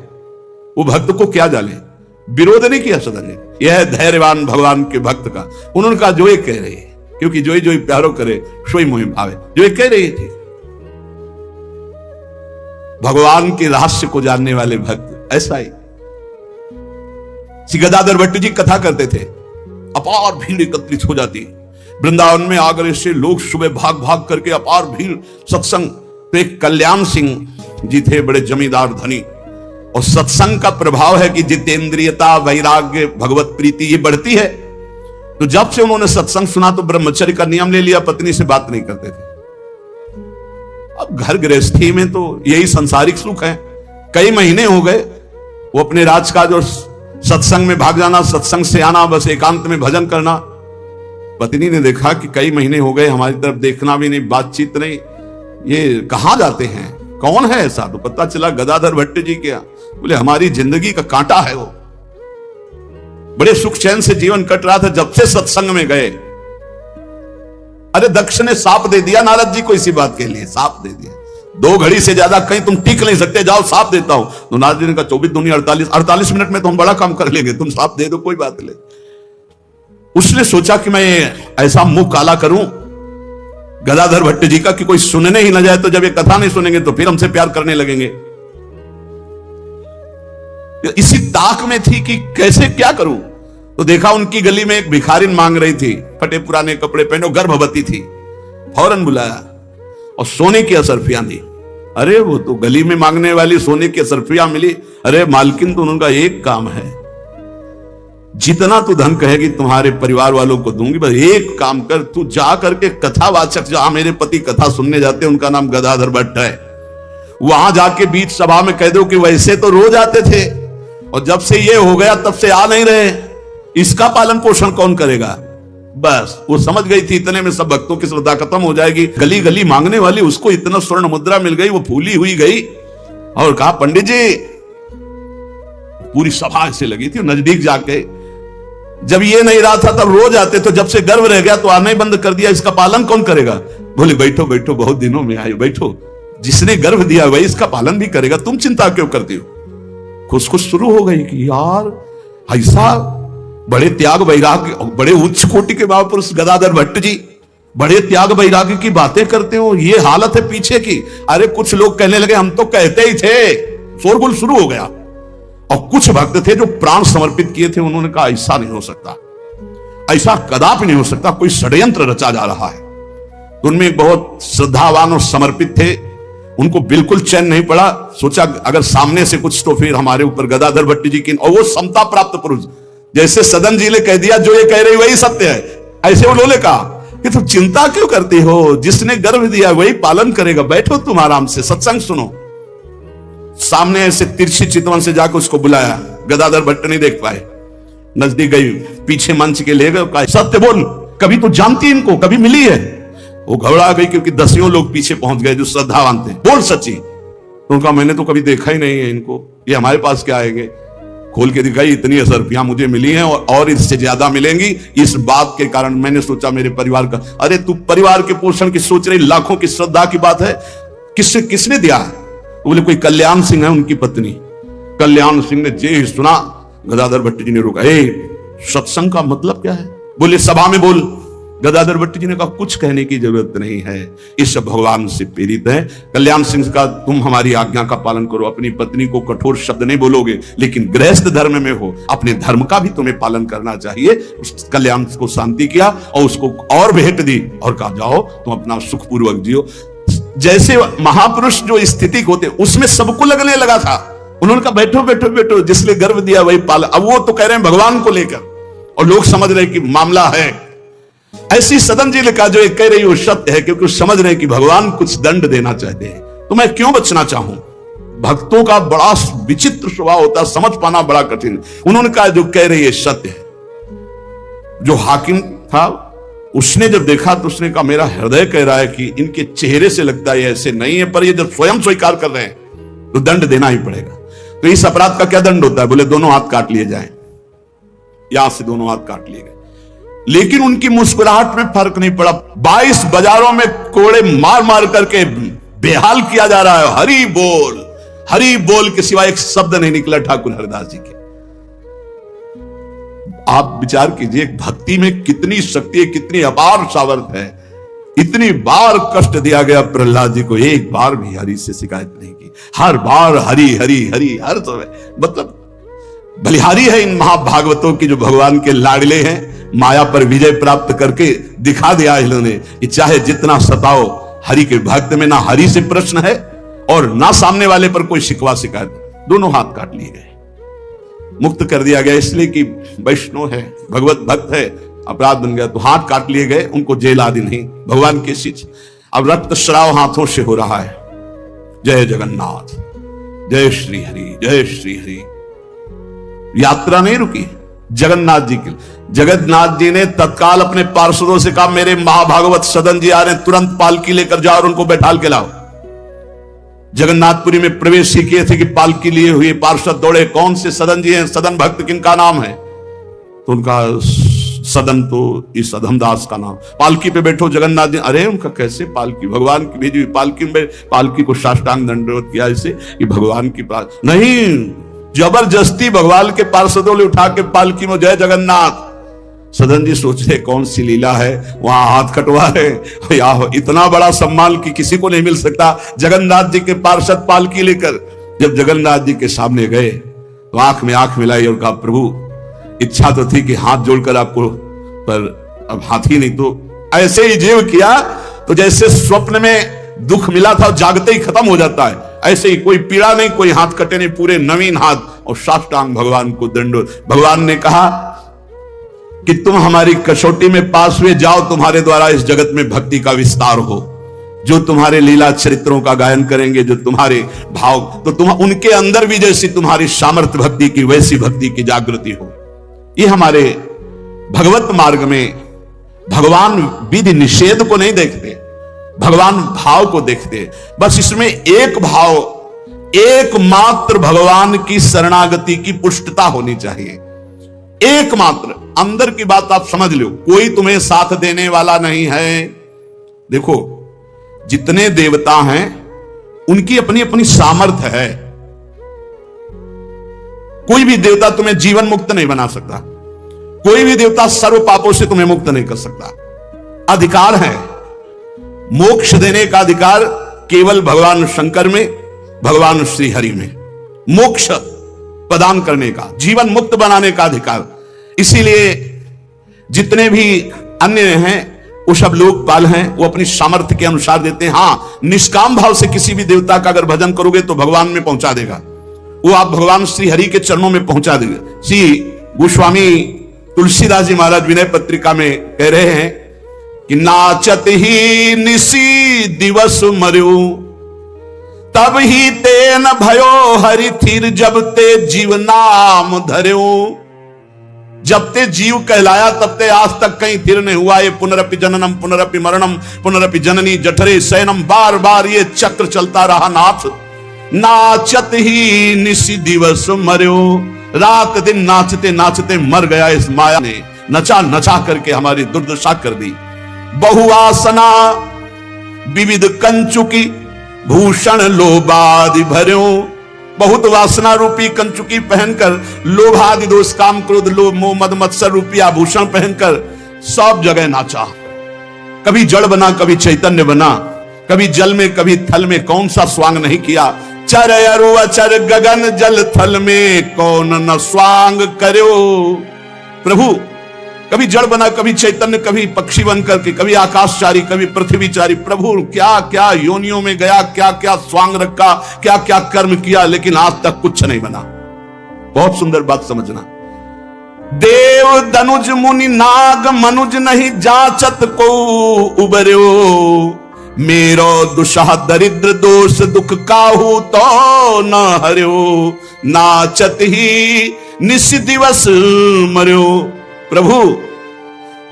वो भक्त को क्या जाने, विरोध नहीं किया सदन ने, यह धैर्यवान भगवान के भक्त का। उन्होंने कहा, जो ये कह रही है, क्योंकि जो ही प्यारो करे सोई मोहि भावे, जो ये कह रही थी। भगवान के रहस्य को जानने वाले भक्त ऐसा ही। श्री गदाधर भट्ट जी कथा करते थे, अपार भीड़ एकत्रित हो जाती, वृंदावन में आगरे से लोग सुबह भाग भाग करके अपार भीड़ सत्संग। तो एक कल्याण सिंह जी थे, बड़े जमींदार धनी, और सत्संग का प्रभाव है कि जितेंद्रियता, वैराग्य, भगवत प्रीति ये बढ़ती है। तो जब से उन्होंने सत्संग सुना तो ब्रह्मचर्य का नियम ले लिया, पत्नी से बात नहीं करते थे। अब घर गृहस्थी में तो यही संसारिक सुख है। कई महीने हो गए वो अपने राज का जो सत्संग में भाग जाना, सत्संग से आना, बस एकांत में भजन करना। पत्नी ने देखा कि कई महीने हो गए, हमारी तरफ देखना भी नहीं, बातचीत नहीं, ये कहां जाते हैं, कौन है ऐसा? तो पता चला गदाधर भट्ट जी क्या। बोले हमारी जिंदगी का कांटा है वो, बड़े सुख चैन से जीवन कट रहा था जब से सत्संग में गए। अरे दक्ष ने साप दे दिया नारद जी को इसी बात के लिए, साप दे दिया। 2 घड़ी से ज्यादा कहीं तुम टिक नहीं सकते, जाओ साप देता हूं। तो नारद जी ने कहा 24 दूनी 48 मिनट में तो हम बड़ा काम कर लेंगे, तुम साप दे दो कोई बात नहीं। उसने सोचा कि मैं ऐसा मुंह काला करूं गदाधर भट्ट जी का कि कोई सुनने ही ना जाए, तो जब ये कथा नहीं सुनेंगे तो फिर हमसे प्यार करने लगेंगे। इसी ताक में थी कि कैसे क्या करूं। तो देखा उनकी गली में एक भिखारिन मांग रही थी, फटे पुराने कपड़े पहने, गर्भवती थी। फौरन बुलाया और सोने की असरफियां दी। अरे वो तो गली में मांगने वाली सोने की असरफियां मिली। अरे मालकिन तो उनका एक काम है, जितना तू धन कहेगी तुम्हारे परिवार वालों को दूंगी, बस एक काम कर, तू जा करके कथावाचक, जहां मेरे पति कथा सुनने जाते हैं उनका नाम गदाधर भट्ट है, वहां जाके बीच सभा में कह दो कि वैसे तो रोज आते थे और जब से ये हो गया तब से आ नहीं रहे, इसका पालन पोषण कौन करेगा। बस वो समझ गई थी इतने में सब भक्तों की श्रद्धा खत्म हो जाएगी। गली गली मांगने वाली उसको इतना स्वर्ण मुद्रा मिल गई, वो फूली हुई गई और कहा पंडित जी, पूरी सभा ऐसे लगी थी, नजदीक जाके जब ये नहीं रहा था तब रोज आते, तो जब से गर्व रह गया तो आना ही बंद कर दिया, इसका पालन कौन करेगा। बोले बैठो बैठो, बहुत दिनों में आए, बैठो, जिसने गर्भ दिया वही इसका पालन भी करेगा, तुम चिंता क्यों करती हो। खुश खुश शुरू हो गई कि यार ऐसा बड़े त्याग वैराग्य, बड़े उच्च कोटि के महापुरुष गदाधर भट्ट जी बड़े त्याग वैराग्य की बातें करते हो, ये हालत है पीछे की। अरे कुछ लोग कहने लगे हम तो कहते ही थे, शोरगुल शुरू हो गया। और कुछ भक्त थे जो प्राण समर्पित किए थे, उन्होंने कहा ऐसा नहीं हो सकता, ऐसा कदापि नहीं हो सकता, कोई षड्यंत्र रचा जा रहा है। तो उनमें एक बहुत श्रद्धावान और समर्पित थे, उनको बिल्कुल चैन नहीं पड़ा। सोचा अगर सामने से कुछ तो फिर हमारे ऊपर गदाधर भट्ट जी की, और वो समता प्राप्त पुरुष, जैसे सदन जी ने कह दिया जो ये कह रही वही सत्य है, ऐसे उन्होंने कहा कि तुम चिंता क्यों करती हो, जिसने गर्भ दिया वही पालन करेगा, बैठो तुम आराम से सत्संग सुनो। सामने ऐसे तिरछी चितवन से जाकर उसको बुलाया, गदाधर भट्ट नहीं देख पाए, नजदीक गई, पीछे मंच के ले गए, कहा सत्य बोल, कभी तो जानती इनको, कभी मिली है। वो घबरा गई क्योंकि 10 लोग पीछे पहुंच गए जो श्रद्धावान थे, बोल सच्ची। तो उनका मैंने तो कभी देखा ही नहीं है इनको, ये हमारे पास क्या आएंगे। खोल के दिखाई, इतनी असरफियां मुझे मिली हैं और इससे ज्यादा मिलेंगी, इस बात के कारण मैंने सोचा मेरे परिवार का। अरे तू परिवार के पोषण की सोच रही, लाखों की श्रद्धा की बात है, किसने दिया। बोले कोई कल्याण सिंह है उनकी पत्नी। कल्याण सिंह ने जे सुना, गदाधर भट्ट जी ने रोका, सत्संग का मतलब क्या है, बोले सभा में बोल। गदाधर भट्ट जी ने कहा कुछ कहने की जरूरत नहीं है, इस भगवान से प्रेरित है। कल्याण सिंह का तुम हमारी आज्ञा का पालन करो, अपनी पत्नी को कठोर शब्द नहीं बोलोगे, लेकिन गृहस्थ धर्म में हो, अपने धर्म का भी तुम्हें पालन करना चाहिए। उस कल्याण को शांति किया और उसको और भेंट दी और कहा जाओ तुम अपना सुखपूर्वक जियो। जैसे महापुरुष जो स्थिति होते उसमें सबको लगने लगा था, उन्होंने कहा बैठो बैठो बैठो, जिसने गर्भ दिया वही पालन। अब वो तो कह रहे हैं भगवान को लेकर, और लोग समझ रहे कि मामला है। ऐसी सदन जी ने कहा जो ये कह रही वो सत्य है, क्योंकि समझ रहे हैं कि भगवान कुछ दंड देना चाहते हैं, तो मैं क्यों बचना चाहूं। भक्तों का बड़ा विचित्र स्वभाव होता है, समझ पाना बड़ा कठिन। उन्होंने कहा जो कह रही है सत्य है। जो हाकिम था उसने जब देखा तो उसने कहा मेरा हृदय कह रहा है कि इनके चेहरे से लगता है ऐसे नहीं है, पर ये जब स्वयं स्वीकार कर रहे हैं तो दंड देना ही पड़ेगा। तो इस अपराध का क्या दंड होता है, बोले दोनों हाथ काट लिए जाएं। यहां से दोनों हाथ काट लिए गए, लेकिन उनकी मुस्कुराहट में फर्क नहीं पड़ा। 22 बाजारों में कोड़े मार मार करके बेहाल किया जा रहा है। हरि बोल के सिवाय एक शब्द नहीं निकला ठाकुर हरिदास जी के। आप विचार कीजिए भक्ति में कितनी शक्ति है, कितनी अपार सामर्थ्य है। इतनी बार कष्ट दिया गया प्रहलाद जी को, एक बार भी हरि से शिकायत नहीं की। हर बार हरि हरि हरि, हर समय मतलब बलिहारी है इन महाभागवतों की जो भगवान के लाडले हैं। माया पर विजय प्राप्त करके दिखा दिया इन्होंने कि चाहे जितना सताओ, हरि के भक्त में ना हरि से प्रश्न है और ना सामने वाले पर कोई शिकवा शिकायत। दोनों हाथ काट लिए गए, मुक्त कर दिया गया, इसलिए कि वैष्णव है, भगवत भक्त है। अपराध बन गया तो हाथ काट लिए गए, उनको जेल आदि नहीं, भगवान की चीज। अब रक्त श्राव हाथों से हो रहा है। जय जगन्नाथ, जय श्री हरि, जय श्री हरि। यात्रा नहीं रुकी जगन्नाथ जी की। जगन्नाथ जी ने तत्काल अपने पार्षदों से कहा, मेरे महाभागवत सदन जी आ रहे हैं, तुरंत पालकी लेकर जाओ और उनको बैठाल के लाओ। जगन्नाथपुरी में प्रवेश ही किए थे कि पालकी लिए हुए पार्षद दौड़े, कौन से सदन जी हैं, सदन भक्त किनका नाम है? तो उनका सदन तो इस अधमदास का नाम। पालकी पे बैठो जगन्नाथ जी। अरे उनका कैसे पालकी, भगवान की भेजी हुई पालकी में, पालकी को साष्टांग दंडवत किया ऐसे कि भगवान की नहीं, जबरदस्ती भगवान के पार्षदों ने उठा के पालकी में, जय जगन्नाथ। सदन जी सोच रहे कौन सी लीला है, वहां हाथ कटवा रहे। या इतना बड़ा सम्मान कि किसी को नहीं मिल सकता। जगन्नाथ जी के पार्षद पालकी लेकर जब जगन्नाथ जी के सामने गए तो आंख में आंख मिलाई और कहा, प्रभु इच्छा तो थी कि हाथ जोड़कर आपको, पर अब हाथ ही नहीं, तो ऐसे ही जीव किया तो जैसे स्वप्न में दुख मिला था जागते ही खत्म हो जाता है, ऐसे ही कोई पीड़ा नहीं, कोई हाथ कटे नहीं, पूरे नवीन हाथ और साष्टांग भगवान को दंडवत। भगवान ने कहा कि तुम हमारी कसौटी में पास हुए, जाओ तुम्हारे द्वारा इस जगत में भक्ति का विस्तार हो। जो तुम्हारे लीला चरित्रों का गायन करेंगे, जो तुम्हारे भाव, तो तुम उनके अंदर भी जैसी तुम्हारी सामर्थ्य भक्ति की, वैसी भक्ति की जागृति हो। ये हमारे भगवत मार्ग में भगवान विधि निषेध को नहीं देखते, भगवान भाव को देखते। बस इसमें एक भाव, एकमात्र भगवान की शरणागति की पुष्टता होनी चाहिए। एकमात्र अंदर की बात आप समझ लो, कोई तुम्हें साथ देने वाला नहीं है। देखो जितने देवता हैं उनकी अपनी अपनी सामर्थ्य है। कोई भी देवता तुम्हें जीवन मुक्त नहीं बना सकता, कोई भी देवता सर्व पापों से तुम्हें मुक्त नहीं कर सकता। अधिकार है मोक्ष देने का, अधिकार केवल भगवान शंकर में, भगवान श्री हरि में, मोक्ष प्रदान करने का, जीवन मुक्त बनाने का अधिकार। इसीलिए जितने भी अन्य हैं वो सब लोकपाल हैं, वो अपनी सामर्थ्य के अनुसार देते हैं। हाँ, निष्काम भाव से किसी भी देवता का अगर भजन करोगे तो भगवान में पहुंचा देगा, वो आप भगवान श्री हरि के चरणों में पहुंचा देगा। श्री गोस्वामी तुलसीदास जी महाराज विनय पत्रिका में कह रहे हैं कि नाचत ही निसी दिवस मरु, तब ही ते न भयो हरि थिर, जब ते जीव नाम धर्यो। जब ते जीव कहलाया तब ते आज तक कहीं थिर नहीं हुआ। ये पुनरपि जननम पुनरपि मरणम पुनरपि जननी जठरे शयनम, बार बार ये चक्र चलता रहा नाथ। नाचत ही निसी दिवस मर्यो, रात दिन नाचते नाचते मर गया इस माया ने, नचा नचा करके हमारी दुर्दशा कर दी। बहुवासना विविध कंचुकी, भूषण लोभादि भर्यो। बहुत वासना रूपी कंचुकी पहनकर, लोभादि दोष काम क्रोध लोभ मोह मद मत्सर रूपी आभूषण पहनकर सब जगह नाचा। कभी जड़ बना, कभी चैतन्य बना, कभी जल में कभी थल में, कौन सा स्वांग नहीं किया। चर अरु अचर गगन जल थल में, कौन न स्वांग करो। प्रभु कभी जड़ बना, कभी चैतन्य, कभी पक्षी बनकर के, कभी आकाशचारी, कभी पृथ्वीचारी। प्रभु क्या क्या योनियों में गया, क्या क्या स्वांग रखा, क्या क्या कर्म किया, लेकिन आज तक कुछ नहीं बना। बहुत सुंदर बात समझना। देव दनुज मुनि नाग मनुज नहीं जाचत को उबर्यो, मेरो दुषा दरिद्र दोष दुख काहू तो न हर्यो, नाचत ही निस दिवस मर्यो। प्रभु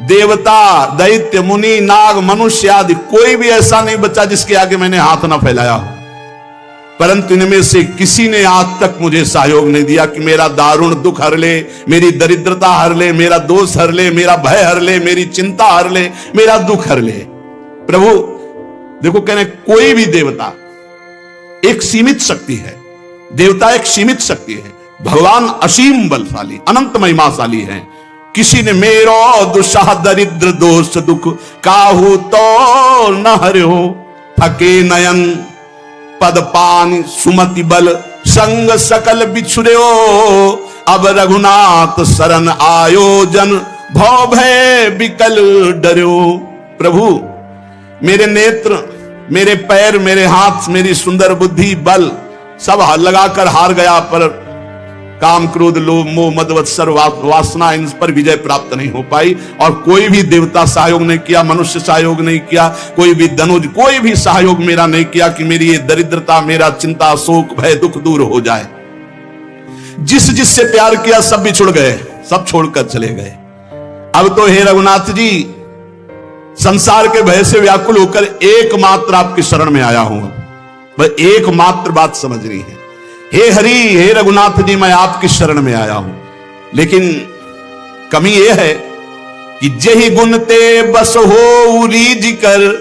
देवता दैत्य मुनि नाग मनुष्य आदि कोई भी ऐसा नहीं बचा जिसके आगे मैंने हाथ ना फैलाया हो, परंतु इनमें से किसी ने आज तक मुझे सहयोग नहीं दिया कि मेरा दारुण दुख हर ले, मेरी दरिद्रता हर ले, मेरा दोष हर ले, मेरा भय हर ले, मेरी चिंता हर ले, मेरा दुख हर ले। प्रभु देखो कहने कोई भी देवता एक सीमित शक्ति है, देवता एक सीमित शक्ति है, भगवान असीम बलशाली अनंत महिमाशाली है। किसी ने मेरो दुषा दरिद्र दोष दुख काहू तो न हर्यो, थके नयन पद पान सुमति बल संग सकल बिछुर्यो, अब रघुनाथ शरण आयोजन भव भय विकल डर्यो। प्रभु मेरे नेत्र, मेरे पैर, मेरे हाथ, मेरी सुंदर बुद्धि, बल सब लगाकर हार गया, पर काम क्रोध लोभ मोह मद मत्सर वासना इन पर विजय प्राप्त नहीं हो पाई। और कोई भी देवता सहयोग नहीं किया, मनुष्य सहयोग नहीं किया, कोई भी धनुज कोई भी सहयोग मेरा नहीं किया कि मेरी ये दरिद्रता, मेरा चिंता शोक भय दुख दूर हो जाए। जिस जिससे प्यार किया सब बिछुड़ गए, सब छोड़कर चले गए। अब तो हे रघुनाथ जी, संसार के भय से व्याकुल होकर एकमात्र आपकी शरण में आया हूं। बस एकमात्र बात समझनी है। हे हरि, हे रघुनाथ जी, मैं आपकी शरण में आया हूं। लेकिन कमी यह है कि जेहि गुण ते बस हो रीझ कर,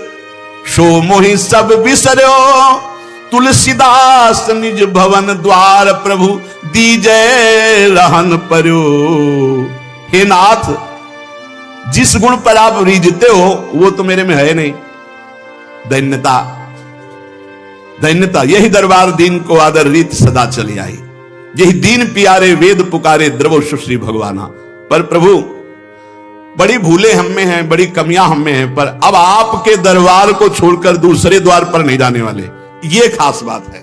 सो मोहि सब बिसरो। तुलसीदास निज भवन द्वार, प्रभु दीजे रहन पर्यो। हे नाथ, जिस गुण पर आप रीझते हो वो तो मेरे में है नहीं। दैन्यता, दैन्यता, यही दरबार दीन को आदर रीत सदा चली आई। यही दीन प्यारे वेद पुकारे, द्रवो सुश्री भगवाना। पर प्रभु, बड़ी भूलें हम में हैं, बड़ी कमियां हम में हैं, पर अब आपके दरबार को छोड़कर दूसरे द्वार पर नहीं जाने वाले। ये खास बात है।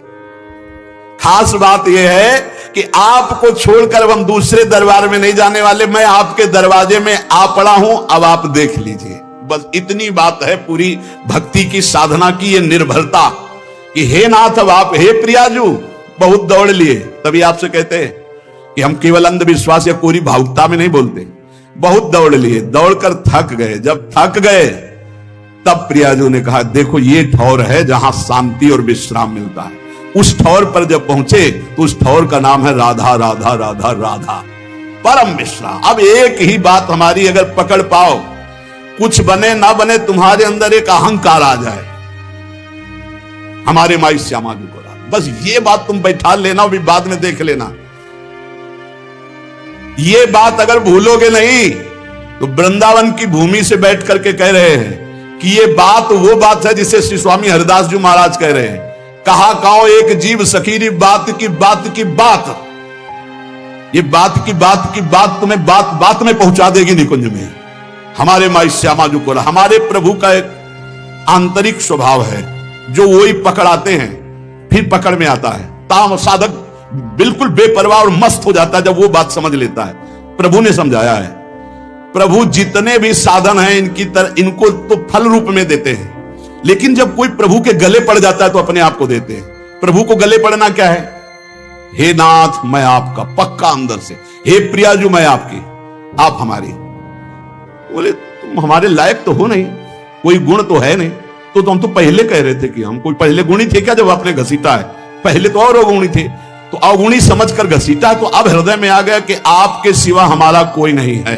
खास बात यह है कि आपको छोड़कर अब हम दूसरे दरबार में नहीं जाने वाले। मैं आपके दरवाजे में आ पड़ा हूं, अब आप देख लीजिए। बस इतनी बात है पूरी भक्ति की साधना की, ये निर्भरता कि हे नाथ, अब आप, हे प्रियाजू, बहुत दौड़ लिए। तभी आपसे कहते हैं कि हम केवल अंधविश्वास या कोरी भावुकता में नहीं बोलते। बहुत दौड़ लिए, दौड़कर थक गए। जब थक गए तब प्रियाजू ने कहा, देखो ये ठौर है जहां शांति और विश्राम मिलता है। उस ठौर पर जब पहुंचे तो उस ठौर का नाम है राधा, राधा, राधा, राधा, परम विश्राम। अब एक ही बात हमारी अगर पकड़ पाओ, कुछ बने ना बने, तुम्हारे अंदर एक अहंकार आ जाए, हमारे माई श्यामा जी को, बस ये बात तुम बैठा लेना, भी बाद में देख लेना। ये बात अगर भूलोगे नहीं तो वृंदावन की भूमि से बैठ करके कह रहे हैं कि ये बात वो बात है जिसे श्री स्वामी हरिदास जी महाराज कह रहे हैं, कहा काओ एक जीव सखीरी बात की बात की बात। ये बात की बात की बात तुम्हें बात बात में पहुंचा देगी निकुंज में। हमारे माई श्यामा जी को, हमारे प्रभु का एक आंतरिक स्वभाव है जो वही पकड़ाते हैं, फिर पकड़ में आता है। ताम साधक बिल्कुल बेपरवाह और मस्त हो जाता है जब वो बात समझ लेता है। प्रभु ने समझाया है। प्रभु जितने भी साधन हैं इनको तो फल रूप में देते हैं, लेकिन जब कोई प्रभु के गले पड़ जाता है तो अपने आप को देते हैं। प्रभु को गले पड़ना क्या है? हे नाथ, मैं आपका, पक्का अंदर से। हे प्रियाजू, मैं आपकी, आप हमारी। बोले तुम हमारे लायक तो हो नहीं, कोई गुण तो है नहीं। तो हम तो पहले कह रहे थे कि हम कोई पहले गुणी थे क्या जब आपने घसीटा है? पहले तो और अवगुणी थे, तो अवगुणी समझकर घसीटा, तो अब हृदय में आ गया कि आपके सिवा हमारा कोई नहीं है।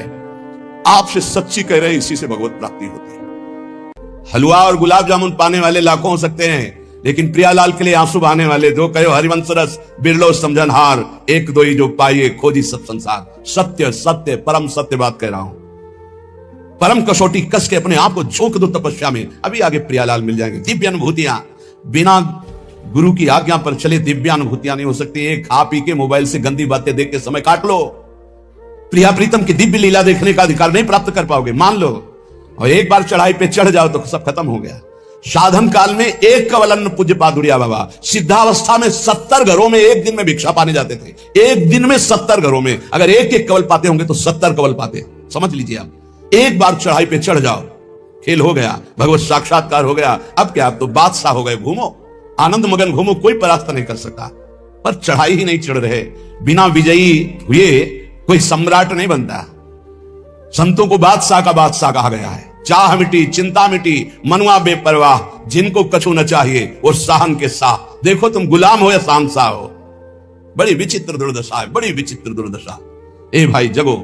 आपसे सच्ची कह रहे, इसी से भगवत प्राप्ति होती है। हलवा और गुलाब जामुन पाने वाले लाखों हो सकते हैं, लेकिन प्रियालाल के लिए आंसू बहाने वाले जो कहो हरिवंश रस बिरलो समझनहार, एक दो ही जो पाइए खोजी सब संसार। सत्य सत्य परम सत्य बात कह रहा हूं। परम कसौटी कस के अपने आप को झोंक दो तपस्या में, अभी आगे प्रियालाल मिल जाएंगे। दिव्य अनुभूतियां, बिना गुरु की आज्ञा पर चले दिव्य अनुभूतियां नहीं हो सकती। एक खा पी के मोबाइल से गंदी बातें देख के समय काट लो, प्रिया प्रीतम की दिव्य लीला देखने का अधिकार नहीं प्राप्त कर पाओगे, मान लो। और एक बार चढ़ाई पे चढ़ जाओ तो सब खत्म हो गया। साधन काल में एक कवल अन्न पूज्य पादुरिया बाबा, सिद्धावस्था में 70 घरों में एक दिन में भिक्षा पाने जाते थे। एक दिन में 70 घरों में अगर एक एक कवल पाते होंगे तो 70 कवल पाते। समझ लीजिए आप, एक बार चढ़ाई पे चढ़ जाओ, खेल हो गया, भगवत साक्षात्कार हो गया। अब क्या, आप तो बादशाह हो गए, घूमो आनंद मगन घूमो, कोई परास्त नहीं कर सकता। पर चढ़ाई ही नहीं चढ़ रहे। बिना विजयी हुए कोई सम्राट नहीं बनता। संतों को बादशाह का बादशाह कहा गया है। चाह मिटी, चिंता मिटी, मनुआ बेपरवाह, जिनको कछु न चाहिए वो साहन के साह। देखो तुम गुलाम हो या शाहनशाह हो। बड़ी विचित्र दुर्दशा है, बड़ी विचित्र दुर्दशा। ए भाई जगो,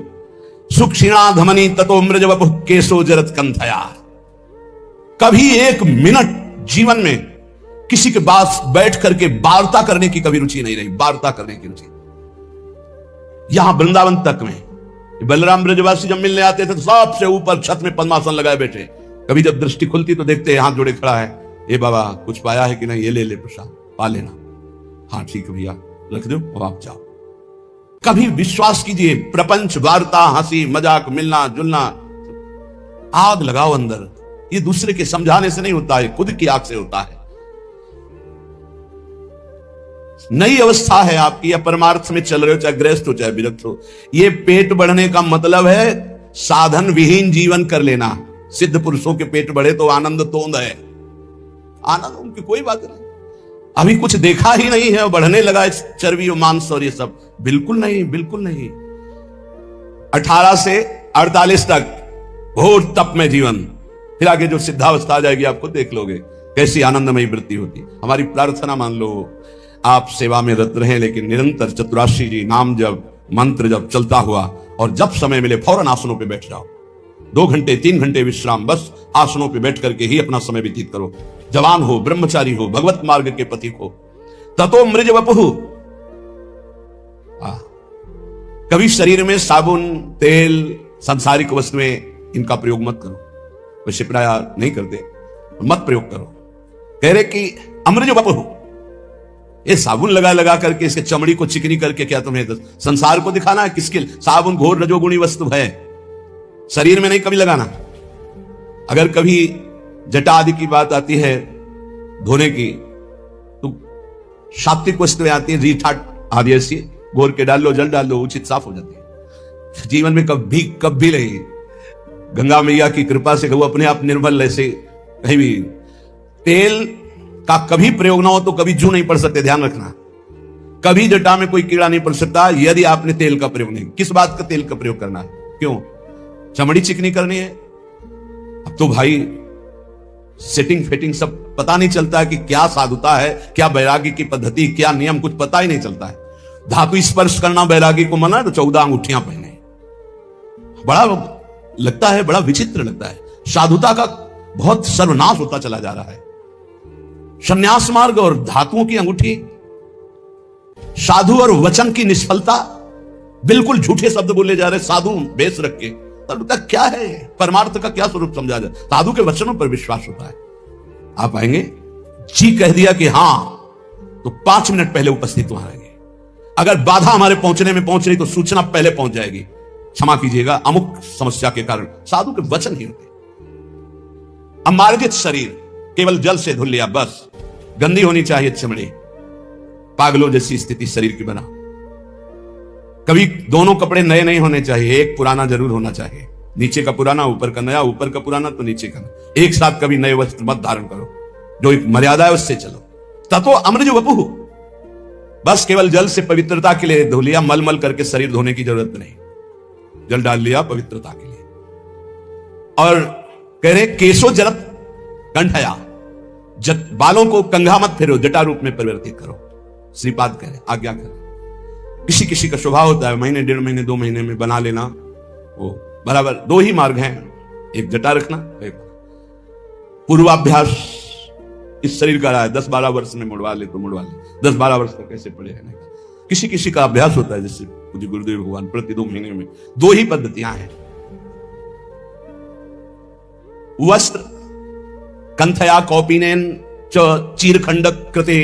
सुख क्षीणा धमनी ततो मृज वपुः केशो जरत कंथया। कभी एक मिनट जीवन में किसी के पास बैठ करके वार्ता करने की कभी रुचि नहीं रही, वार्ता करने की रुचि। यहां वृंदावन तक में बलराम ब्रजवासी जब मिलने आते थे तो सबसे ऊपर छत में पद्मासन लगाए बैठे। कभी जब दृष्टि खुलती तो देखते हाथ जोड़े खड़ा है, ए बाबा कुछ पाया है कि नहीं, ये ले ले प्रसाद, पा लेना। हाँ ठीक है भैया, रख दो, अब आप जाओ। कभी विश्वास कीजिए, प्रपंच, वार्ता, हंसी मजाक, मिलना जुलना, आग लगाओ अंदर। ये दूसरे के समझाने से नहीं होता है, खुद की आग से होता है। नई अवस्था है आपकी, या परमार्थ में चल रहे हो, चाहे गृहस्थ हो चाहे विरक्त हो। ये पेट बढ़ने का मतलब है साधन विहीन जीवन कर लेना। सिद्ध पुरुषों के पेट बढ़े तो आनंद तोंद है, आनंद उनकी कोई बात नहीं। अभी कुछ देखा ही नहीं है, बढ़ने लगा है चर्बी और मांस और ये सब। बिल्कुल नहीं, बिल्कुल नहीं। 18 से 48 तक घोर तप में जीवन, फिर आगे जो सिद्धावस्था आ जाएगी आपको देख लोगे कैसी आनंदमयी वृत्ति होती। हमारी प्रार्थना मान लो आप सेवा में रत रहें, लेकिन निरंतर चतुराशी जी नाम जब मंत्र जब चलता हुआ, और जब समय मिले फौरन आसनों पे बैठ जाओ। 2 घंटे 3 घंटे विश्राम, बस आसनों पे बैठ करके ही अपना समय व्यतीत करो। जवान हो, ब्रह्मचारी हो, भगवत मार्ग के पथिक हो। ततो मृज वपुः, कभी शरीर में साबुन, तेल, सांसारिक वस्तुएं इनका प्रयोग मत करो। वैसे प्राय नहीं करते, मत प्रयोग करो। कह रहे कि अमृज वपुः, ये साबुन लगा लगा करके इसके चमड़ी को चिकनी करके क्या तुम्हें संसार को दिखाना है? किसके? साबुन घोर रजोगुणी वस्तु है, शरीर में नहीं कभी लगाना। अगर कभी जटा आदि की बात आती है धोने की, तो सात्विक वस्तुएं आती है, रीठाट आदि ऐसी घोर के डाल लो, जल डाल लो, उचित साफ हो जाती है। जीवन में कभी नहीं, गंगा मैया की कृपा से वो अपने आप निर्मल, ऐसे कहीं भी तेल का कभी प्रयोग ना हो तो कभी जू नहीं पड़ सकते, ध्यान रखना। कभी जटा में कोई कीड़ा नहीं पड़ सकता यदि आपने तेल का प्रयोग नहीं। किस बात का तेल का प्रयोग करना है? क्यों? चमड़ी चिकनी करनी है? अब तो भाई सेटिंग फेटिंग सब पता नहीं चलता है कि क्या साधुता है, क्या बैरागी की पद्धति, क्या नियम, कुछ पता ही नहीं चलता है। धातु स्पर्श करना बैरागी को मना है तो 14 अंगूठियां पहने। बड़ा लगता है, बड़ा विचित्र लगता है। साधुता का बहुत सर्वनाश होता चला जा रहा है। संन्यास मार्ग और धातुओं की अंगूठी, साधु और वचन की निष्फलता, बिल्कुल झूठे शब्द बोले जा रहे। साधु बेस रख के तब तक क्या है, परमार्थ का क्या स्वरूप समझा जाए? साधु के वचनों पर विश्वास होता है। आप आएंगे, जी कह दिया कि हां, तो 5 मिनट पहले उपस्थित वहां रहेंगे। अगर बाधा हमारे पहुंचने में पहुंच रही तो सूचना पहले पहुंच जाएगी। क्षमा कीजिएगा, अमुक समस्या के कारण। साधु के वचन ही होते। अमार्जित शरीर केवल जल से धुल लिया, बस। गंदी होनी चाहिए चमड़ी, पागलों जैसी स्थिति शरीर की बना। कभी दोनों कपड़े नए नहीं होने चाहिए, एक पुराना जरूर होना चाहिए। नीचे का पुराना, ऊपर का नया, ऊपर का पुराना तो नीचे का नया। एक साथ कभी नए वस्त्र मत धारण करो, जो एक मर्यादा है उससे चलो। ततो अमृज वपुः, बस केवल जल से पवित्रता के लिए धो लिया, मल करके शरीर धोने की जरूरत नहीं, जल डाल लिया पवित्रता के लिए। और कह रहे केशो जलत कंठया, बालों को कंघा मत फेरो, जटा रूप में परिवर्तित करो। श्रीपाद कह रहे, आज्ञा करें। किसी किसी का स्वभाव होता है महीने, 1.5 महीने, 2 महीने में बना लेना, वो बराबर। 2 ही मार्ग हैं, एक जटा रखना, एक पूर्वाभ्यास। इस शरीर का रहा है 10-12 वर्ष में मुड़वा ले तो मुड़वा ले, 10-12 वर्ष तक कैसे पड़े रहने का। किसी किसी का अभ्यास होता है, जैसे पूज्य गुरुदेव भगवान प्रति 2 महीने में। 2 ही पद्धतियां हैं। वस्त्र कंथया कौपीनेन च चीरखंडक कृते,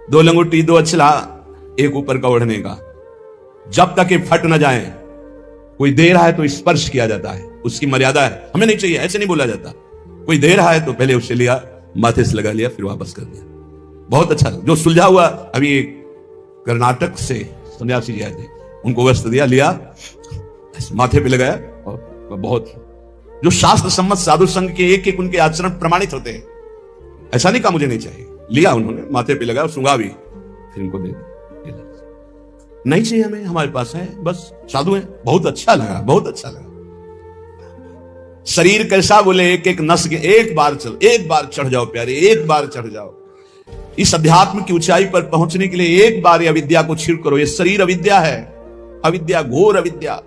2 लंगोटी 2 अछला, एक ऊपर का ओढ़ने का। जब तक ये फट न जाए, कोई दे रहा है तो स्पर्श किया जाता है, उसकी मर्यादा है। हमें नहीं चाहिए, ऐसे नहीं बोला जाता। कोई दे रहा है तो पहले उससे लिया, माथे से लगा लिया, फिर वापस कर दिया। बहुत अच्छा। जो सुलझा हुआ, अभी एक कर्नाटक से सन्यासी जी आए थे, उनको वस्त्र दिया, लिया, माथे पे लगाया, और बहुत जो शास्त्र सम्मत साधु संघ के एक उनके आचरण प्रमाणित होते हैं। ऐसा नहीं कहा मुझे नहीं चाहिए, लिया उन्होंने, माथे पे लगाया, सुंगा भी, फिर उनको दे दिया। नहीं चाहिए हमें, हमारे पास है, बस साधु है। बहुत अच्छा लगा, बहुत अच्छा लगा। शरीर कैसा बोले, एक एक नस के एक बार चढ़ जाओ प्यारे, एक बार चढ़ जाओ। इस अध्यात्म की ऊंचाई पर पहुंचने के लिए एक बार अविद्या को छीड़ करो। ये शरीर अविद्या है, अविद्या, घोर अविद्या।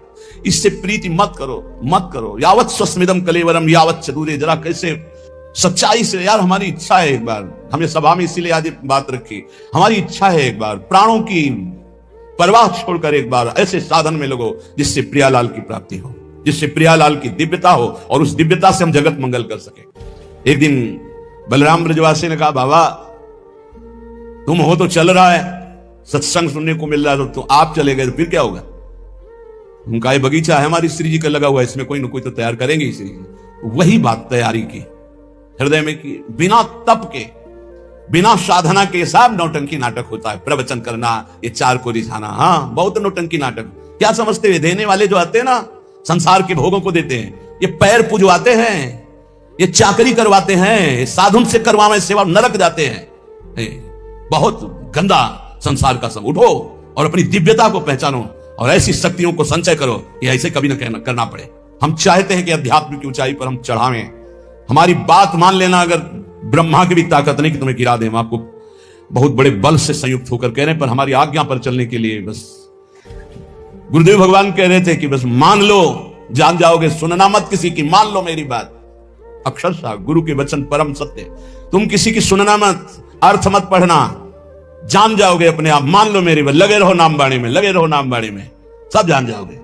इससे प्रीति मत करो, मत करो। यावत स्वस्मिदम कलेवरम यावत चतुरे। जरा कैसे सच्चाई से, यार हमारी इच्छा है एक बार, हमने सभा में इसीलिए आज बात रखी, हमारी इच्छा है एक बार प्राणों की परवाह छोड़कर एक बार ऐसे साधन में लगो जिससे प्रियालाल की प्राप्ति हो, जिससे प्रियालाल की दिव्यता हो, और उस दिव्यता से हम जगत मंगल कर सके। एक दिन बलराम ब्रजवासी ने कहा, बाबा तुम हो तो चल रहा है, सत्संग सुनने को मिल रहा है, तो आप चले गए तो फिर क्या होगा? उनका ये बगीचा है हमारी श्री जी का लगा हुआ है, इसमें कोई ना कोई तो तैयार करेंगे श्री जी। वही बात तैयारी की, हृदय में की, बिना तप के, बिना साधना के सब नौटंकी नाटक होता है। प्रवचन करना, ये 4 को रिझाना, हाँ बहुत नौटंकी नाटक। क्या समझते हुए देने वाले जो आते हैं ना, संसार के भोगों को देते हैं, ये पैर पुजवाते हैं, ये चाकरी करवाते हैं, साधुन से करवावे सेवा, नरक जाते हैं। बहुत गंदा संसार का सब। उठो और अपनी दिव्यता को पहचानो और ऐसी शक्तियों को संचय करो कि ऐसे कभी न करना पड़े। हम चाहते हैं कि अध्यात्म की ऊंचाई पर हम चढ़ावें। हमारी बात मान लेना, अगर ब्रह्मा की भी ताकत नहीं कि तुम्हें गिरा दें। हम आपको बहुत बड़े बल से संयुक्त होकर कह रहे हैं, पर हमारी आज्ञा पर चलने के लिए बस। गुरुदेव भगवान कह रहे थे कि बस मान लो, जान जाओगे, सुनना मत किसी की, मान लो मेरी बात। अक्षरशः गुरु के वचन परम सत्य। तुम किसी की सुनना मत, अर्थ मत पढ़ना, जान जाओगे अपने आप। मान लो मेरी बात, लगे रहो नामवाणी में, लगे रहो नामवाणी में, सब जान जाओगे।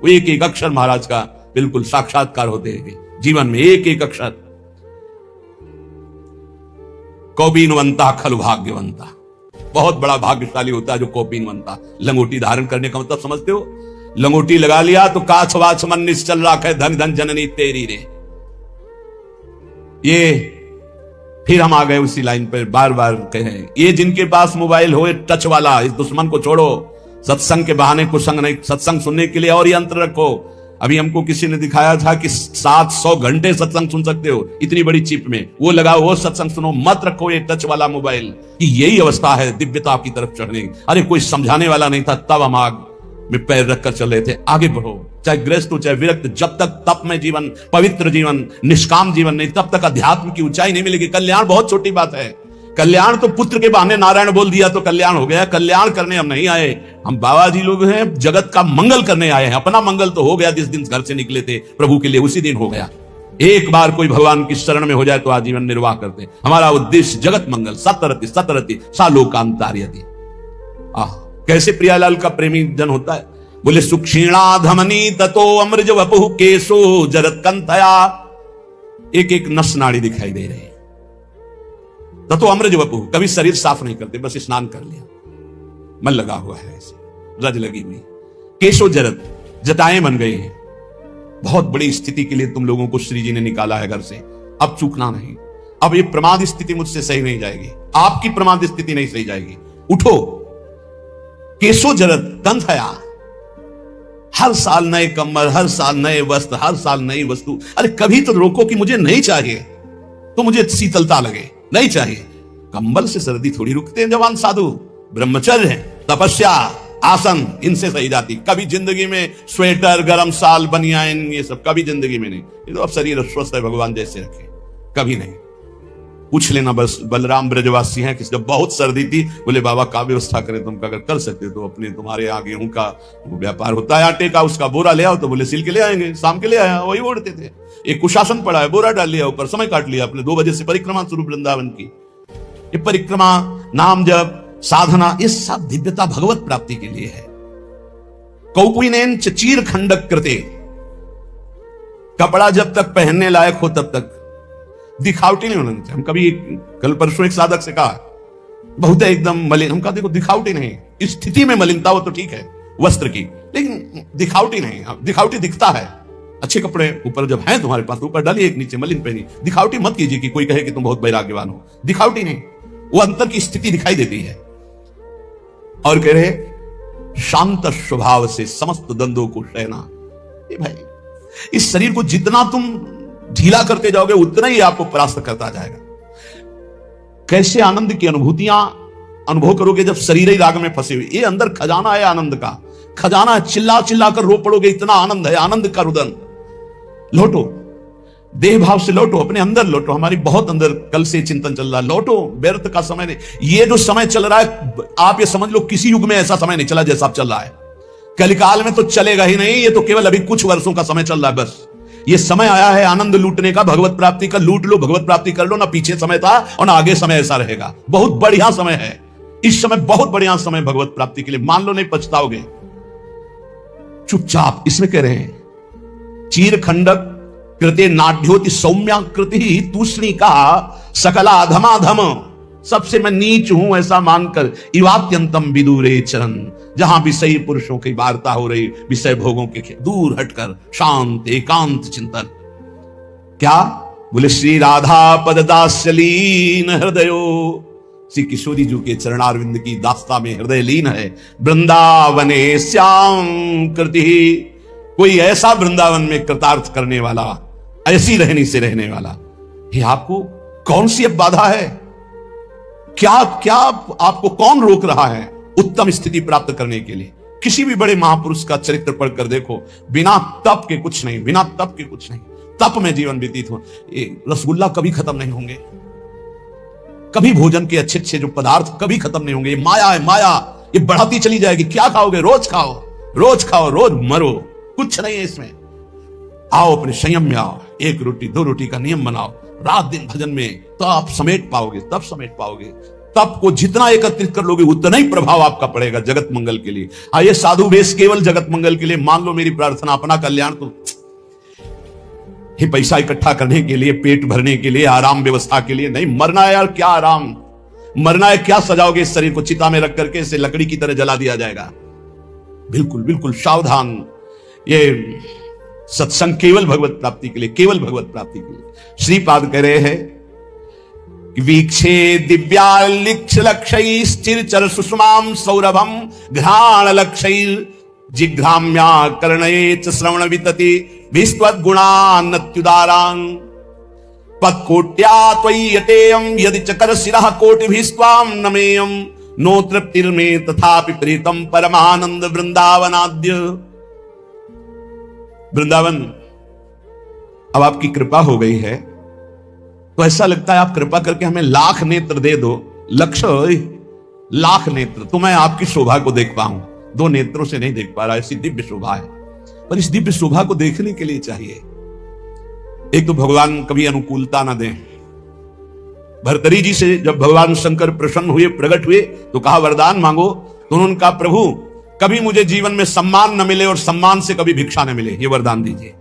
वो एक एक अक्षर महाराज का बिल्कुल साक्षात्कार होते हैं जीवन में, एक एक अक्षर। कौपीनवंता खलु भाग्यवंता, बहुत बड़ा भाग्यशाली होता है जो कौपीनवंता। लंगोटी धारण करने का मतलब समझते हो? लंगोटी लगा लिया तो काछ वाछ मन निश्चल राखे, धन धन जननी तेरी रे। ये फिर हम आ गए उसी लाइन पर, बार बार कहें, ये जिनके पास मोबाइल हो, टच वाला, इस दुश्मन को छोड़ो। सत्संग के बहाने को संग नहीं, सत्संग सुनने के लिए और यंत्र रखो। अभी हमको किसी ने दिखाया था कि 700 घंटे सत्संग सुन सकते हो इतनी बड़ी चिप में, वो लगाओ, वो सत्संग सुनो, मत रखो ये टच वाला मोबाइल। कि यही अवस्था है दिव्यता की तरफ चढ़ने की। अरे कोई समझाने वाला नहीं था, तब हम आग में पैर रखकर चल रहे थे। आगे बढ़ो, चाहे गृहस्थ हो चाहे विरक्त, जब तक तप में जीवन, पवित्र जीवन, निष्काम जीवन नहीं, तब तक अध्यात्म की ऊंचाई नहीं मिलेगी। कल्याण बहुत छोटी बात है। कल्याण तो पुत्र के बहाने नारायण बोल दिया तो कल्याण हो गया। कल्याण करने हम नहीं आए, हम बाबा जी लोग हैं, जगत का मंगल करने आए हैं। अपना मंगल तो हो गया जिस दिन घर से निकले थे प्रभु के लिए, उसी दिन हो गया। एक बार कोई भगवान की शरण में हो जाए तो आजीवन निर्वाह करते। हमारा उद्देश्य जगत मंगल, सतरति सतरति सालोकांतार्यति। कैसे प्रियालाल का प्रेमी जन होता है? बोले सुक्षीणाधमनी ततो अमृज वपुः केशो जरत कंथया। एक एक नस नाड़ी दिखाई दे रही है। ततो अमृज वपुः, कभी शरीर साफ नहीं करते, बस स्नान कर लिया, मन लगा हुआ है, ऐसे रज लगी हुई। केशो जरत, जटाएं बन गई हैं। बहुत बड़ी स्थिति के लिए तुम लोगों को श्री जी ने निकाला है घर से। अब चूकना नहीं। अब ये प्रमाद स्थिति मुझसे सही नहीं जाएगी, आपकी प्रमाद स्थिति नहीं सही जाएगी। उठो। केशो जरत कंथया, हर साल नए कम्बल, हर साल नए वस्त्र, हर साल नई वस्तु। अरे कभी तो रोको कि मुझे नहीं चाहिए, तो मुझे शीतलता लगे, नहीं चाहिए। कंबल से सर्दी थोड़ी रुकते हैं जवान साधु। ब्रह्मचर्य, तपस्या, आसन, इनसे सही जाती। कभी जिंदगी में स्वेटर, गरम साल, बनियान, ये सब कभी जिंदगी में नहीं। ये तो अब शरीर स्वस्थ है, भगवान जैसे रखे, कभी नहीं। पूछ लेना, बस बलराम ब्रजवासी हैं कि जब बहुत सर्दी थी, बोले बाबा का व्यवस्था करें तुम, अगर कर सकते तो अपने, तुम्हारे यहाँ गेहूं का व्यापार होता है आटे का, उसका बोरा ले आओ। तो बोले सिल के ले आएंगे, शाम के ले आया, वही ओढ़ते थे। एक कुशासन पड़ा है, बोरा डाल लिया ऊपर, समय काट लिया अपने। 2 बजे से परिक्रमा शुरू वृंदावन की। ये परिक्रमा, नाम जप, साधना, ये सब दिव्यता भगवत प्राप्ति के लिए है। कौकुनेन चीर खंडक कृते, कपड़ा जब तक पहनने लायक हो तब तक दिखावटी नहीं होना चाहिए। हम कभी कल परसों एक साधक से कहा, बहुत है एकदम मलिन, हम कहा देखो दिखावटी नहीं, इस स्थिति में मलिनता हो तो ठीक है वस्त्र की, लेकिन दिखावटी नहीं। दिखावटी दिखता है, अच्छे कपड़े ऊपर जब हैं तुम्हारे पास, ऊपर डालिए, एक नीचे मलिन पहनी। दिखावटी मत कीजिए कि कोई कहे कि तुम बहुत वैराग्यवान हो, दिखावटी नहीं, वो अंतर की स्थिति दिखाई देती है। और कह रहे शांत स्वभाव से समस्त दंदों को सहना। ये भाई, इस शरीर को जितना तुम ढीला करते जाओगे उतना ही आपको परास्त करता जाएगा। कैसे आनंद की अनुभूतियां अनुभव करोगे जब शरीर ही राग में फंसे हुए। ये अंदर खजाना है, आनंद का खजाना है। चिल्ला चिल्ला कर रो पड़ोगे, इतना आनंद है, आनंद का रुदन। लौटो, देह भाव से लौटो, अपने अंदर लौटो। हमारी बहुत अंदर कल से चिंतन चल रहा है, लौटो, व्यर्थ का समय नहीं। ये जो समय चल रहा है, आप ये समझ लो किसी युग में ऐसा समय नहीं चला जैसा अब चल रहा है। कलिकाल में तो चलेगा ही नहीं, ये तो केवल अभी कुछ वर्षों का समय चल रहा है बस। ये समय आया है आनंद लूटने का, भगवत प्राप्ति का। लूट लो, भगवत प्राप्ति कर लो। ना पीछे समय था और ना आगे समय ऐसा रहेगा। बहुत बढ़िया समय है इस समय, बहुत बढ़िया समय भगवत प्राप्ति के लिए। मान लो, नहीं पछताओगे। चुपचाप इसमें कह रहे हैं, चीर खंडक कृते नाड्योति सौम्याकृति तूष्णी का सकला धमाधम। सबसे मैं नीच हूं ऐसा मानकर, इवात्यंतम विदूरे चरण, जहां विषयी पुरुषों की वार्ता हो रही, विषय भोगों के दूर हटकर शांत एकांत चिंतन। क्या बोले? श्री राधा पद दास्यलीन हृदयो, श्री किशोरी जी के चरणारविंद की दास्ता में हृदय लीन है। वृंदावने श्याम कृति, कोई ऐसा वृंदावन में कृतार्थ करने वाला, ऐसी रहनी से रहने वाला। ये आपको कौन सी अब बाधा है? क्या क्या आपको कौन रोक रहा है उत्तम स्थिति प्राप्त करने के लिए? किसी भी बड़े महापुरुष का चरित्र पढ़कर देखो, बिना तप के कुछ नहीं, बिना तप के कुछ नहीं। तप में जीवन व्यतीत हो। रसगुल्ला कभी खत्म नहीं होंगे, कभी भोजन के अच्छे अच्छे जो पदार्थ कभी खत्म नहीं होंगे। ये माया है, माया ये बढ़ाती चली जाएगी। क्या खाओगे? रोज खाओ, रोज खाओ, रोज मरो, कुछ नहीं है इसमें। आओ अपने संयम में आओ, 1 रोटी 2 रोटी का नियम बनाओ, रात दिन भजन में, तो आप समेट पाओगे, तब समेट पाओगे। तप को जितना एकत्रित कर लोगे उतना ही प्रभाव आपका पड़ेगा जगत मंगल के लिए। ये साधु वेश केवल जगत मंगल के लिए। मान लो मेरी प्रार्थना अपना कल्याण, तो ये पैसा इकट्ठा करने के लिए, पेट भरने के लिए, आराम व्यवस्था के लिए नहीं। मरना है यार, क्या आराम, मरना है क्या? सजाओगे इस शरीर को चिता में रख करके, इसे लकड़ी की तरह जला दिया जाएगा। बिल्कुल बिल्कुल सावधान। ये सत्संग केवल भगवत प्राप्ति के लिए, केवल भगवत प्राप्ति के लिए। श्रीपाद कह रहे हैं कि वीक्षे दिव्यालिक्ष लक्षै स्थिर चर सुषमाम सौरभम घ्राण लक्षै जिघ्राम्या कर्णये च श्रवण वितति विस्त्वद गुणान्नत्युदारां पत्कोट्या त्वयि यतेयं यदि चकर शिरः कोटिभिस्त्वां नमेयं नो तृप्तिर्मे तथापि प्रीतम परमानंद वृंदावनाद्य। वृंदावन अब आपकी कृपा हो गई है तो ऐसा लगता है आप कृपा करके हमें लाख नेत्र दे दो। लक्ष्य लाख नेत्र, तो मैं आपकी शोभा को देख पाऊं। 2 नेत्रों से नहीं देख पा रहा, ऐसी दिव्य शोभा है। पर इस दिव्य शोभा को देखने के लिए चाहिए एक तो भगवान कभी अनुकूलता ना दें। भर्तरी जी से जब भगवान शंकर प्रसन्न हुए, प्रकट हुए, तो कहा वरदान मांगो। तो उन्होंने कहा प्रभु कभी मुझे जीवन में सम्मान न मिले और सम्मान से कभी भिक्षा न मिले, ये वरदान दीजिए।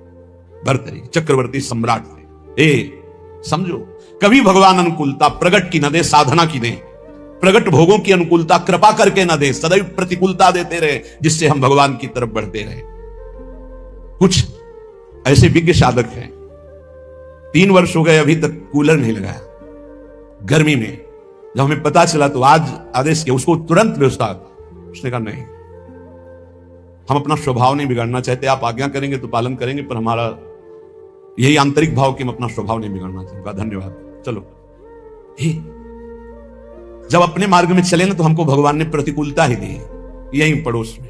भर्तरी चक्रवर्ती सम्राट थे। समझो, कभी भगवान अनुकूलता प्रगट की न दे, साधना की दे। प्रगट भोगों की अनुकूलता कृपा करके न दे, सदैव प्रतिकूलता देते रहे जिससे हम भगवान की तरफ बढ़ते रहे। कुछ ऐसे विज्ञ साधक हैं, 3 वर्ष हो गए अभी तक कूलर नहीं लगाया। गर्मी में जब हमें पता चला तो आज आदेश किया उसको तुरंत व्यवस्था। उसने कहा नहीं, हम अपना स्वभाव नहीं बिगाड़ना चाहते, आप आज्ञा करेंगे तो पालन करेंगे, पर हमारा यही आंतरिक भाव कि हम अपना स्वभाव नहीं बिगाड़ना चाहते। धन्यवाद, चलो। जब अपने मार्ग में चले ना तो हमको भगवान ने प्रतिकूलता ही दी। यही पड़ोस में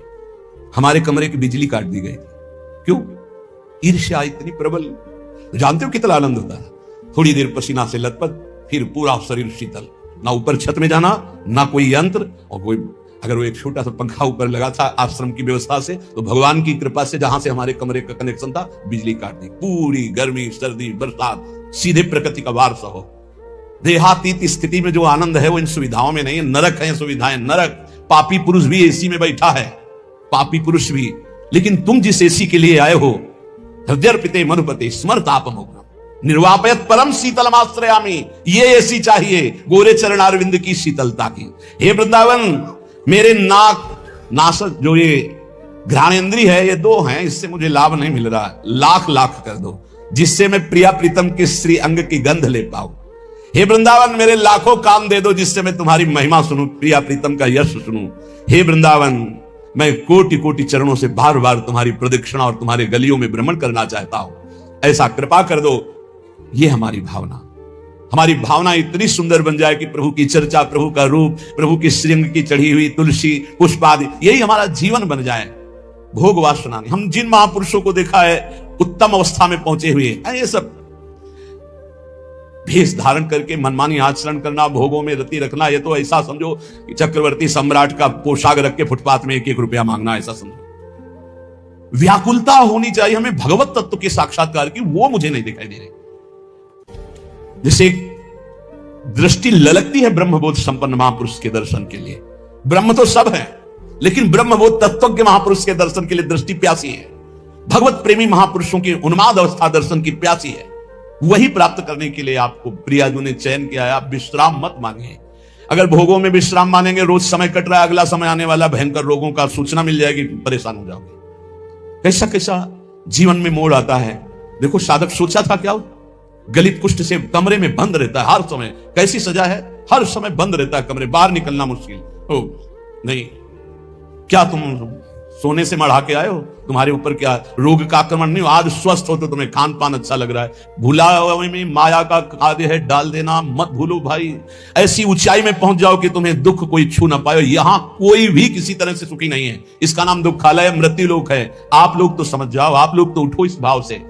हमारे कमरे की बिजली काट दी गई थी। क्यों? ईर्ष्या इतनी प्रबल। जानते हो कितना आनंद होता है? थोड़ी देर पसीना से लथपथ, फिर पूरा शरीर शीतल, ना ऊपर छत में जाना, ना कोई यंत्र, और कोई अगर वो एक छोटा सा पंखा ऊपर लगा था आश्रम की व्यवस्था से, तो भगवान की कृपा से जहां से हमारे कमरे का कनेक्शन था बिजली काट दी। पूरी गर्मी, सर्दी, बरसात सीधे प्रकृति का वार सहो। देहातीत स्थिति में जो आनंद है वो इन सुविधाओं में नहीं है। नरक है सुविधाएं, नरक। पापी पुरुष भी एसी में बैठा है, पापी पुरुष भी। लेकिन तुम जिस एसी के लिए आए हो, हृदयर्पिते मनुपते स्मरतापमोग्रम निर्वापयत परम शीतलम आश्रयामि, ये एसी चाहिए गोरे चरणारविंद की शीतलता की। हे वृंदावन, मेरे नासक जो ये घ्राणेंद्रिय है, ये 2 हैं, इससे मुझे लाभ नहीं मिल रहा। लाख लाख कर दो जिससे मैं प्रिया प्रीतम के श्री अंग की गंध ले पाऊं। हे वृंदावन, मेरे लाखों काम दे दो जिससे मैं तुम्हारी महिमा सुनूं, प्रिया प्रीतम का यश सुनूं। हे वृंदावन, मैं कोटि कोटि चरणों से बार बार तुम्हारी प्रदक्षिणा और तुम्हारे गलियों में भ्रमण करना चाहता हूं, ऐसा कृपा कर दो। ये हमारी भावना, हमारी भावना इतनी सुंदर बन जाए कि प्रभु की चर्चा, प्रभु का रूप, प्रभु की श्रृंग की चढ़ी हुई तुलसी पुष्प आदि, यही हमारा जीवन बन जाए। भोग वासना नहीं। हम जिन महापुरुषों को देखा है उत्तम अवस्था में पहुंचे हुए, ये सब भेष धारण करके मनमानी आचरण करना, भोगों में रति रखना, ये तो ऐसा समझो कि चक्रवर्ती सम्राट का पोशाक रख के फुटपाथ में 1-1 रुपया मांगना, ऐसा समझो। व्याकुलता होनी चाहिए हमें भगवत तत्व के साक्षात्कार की, वो मुझे नहीं दिखाई दे रही। जैसे दृष्टि ललकती है ब्रह्मबोध संपन्न महापुरुष के दर्शन के लिए। ब्रह्म तो सब है, लेकिन ब्रह्मबोध तत्वज्ञ महापुरुष के दर्शन के लिए दृष्टि प्यासी है। भगवत प्रेमी महापुरुषों की उन्माद अवस्था दर्शन की प्यासी है। वही प्राप्त करने के लिए आपको प्रियाजू ने चयन किया है। आप विश्राम मत मांगिए। अगर भोगों में विश्राम मानेंगे, रोज समय कट रहा है, अगला समय आने वाला भयंकर रोगों का सूचना मिल जाएगी, परेशान हो जाओगे। कैसा कैसा जीवन में मोड़ आता है। देखो, साधक सोचा था क्या, गलित कुष्ठ से कमरे में बंद रहता है हर समय। कैसी सजा है, हर समय बंद रहता है कमरे, बाहर निकलना मुश्किल हो। नहीं, क्या तुम सोने से मढ़ा के आए हो, तुम्हारे ऊपर क्या रोग का आक्रमण नहीं हो, आज स्वस्थ हो तो तुम्हें खान पान अच्छा लग रहा है। भूला में माया का खाद्य है डाल देना, मत भूलो भाई। ऐसी ऊंचाई में पहुंच जाओ कि तुम्हें दुख कोई छू ना पाए। यहां कोई भी किसी तरह से सुखी नहीं है, इसका नाम दुखालय मृत्यु लोक है। आप लोग तो समझ जाओ, आप लोग तो उठो इस भाव से।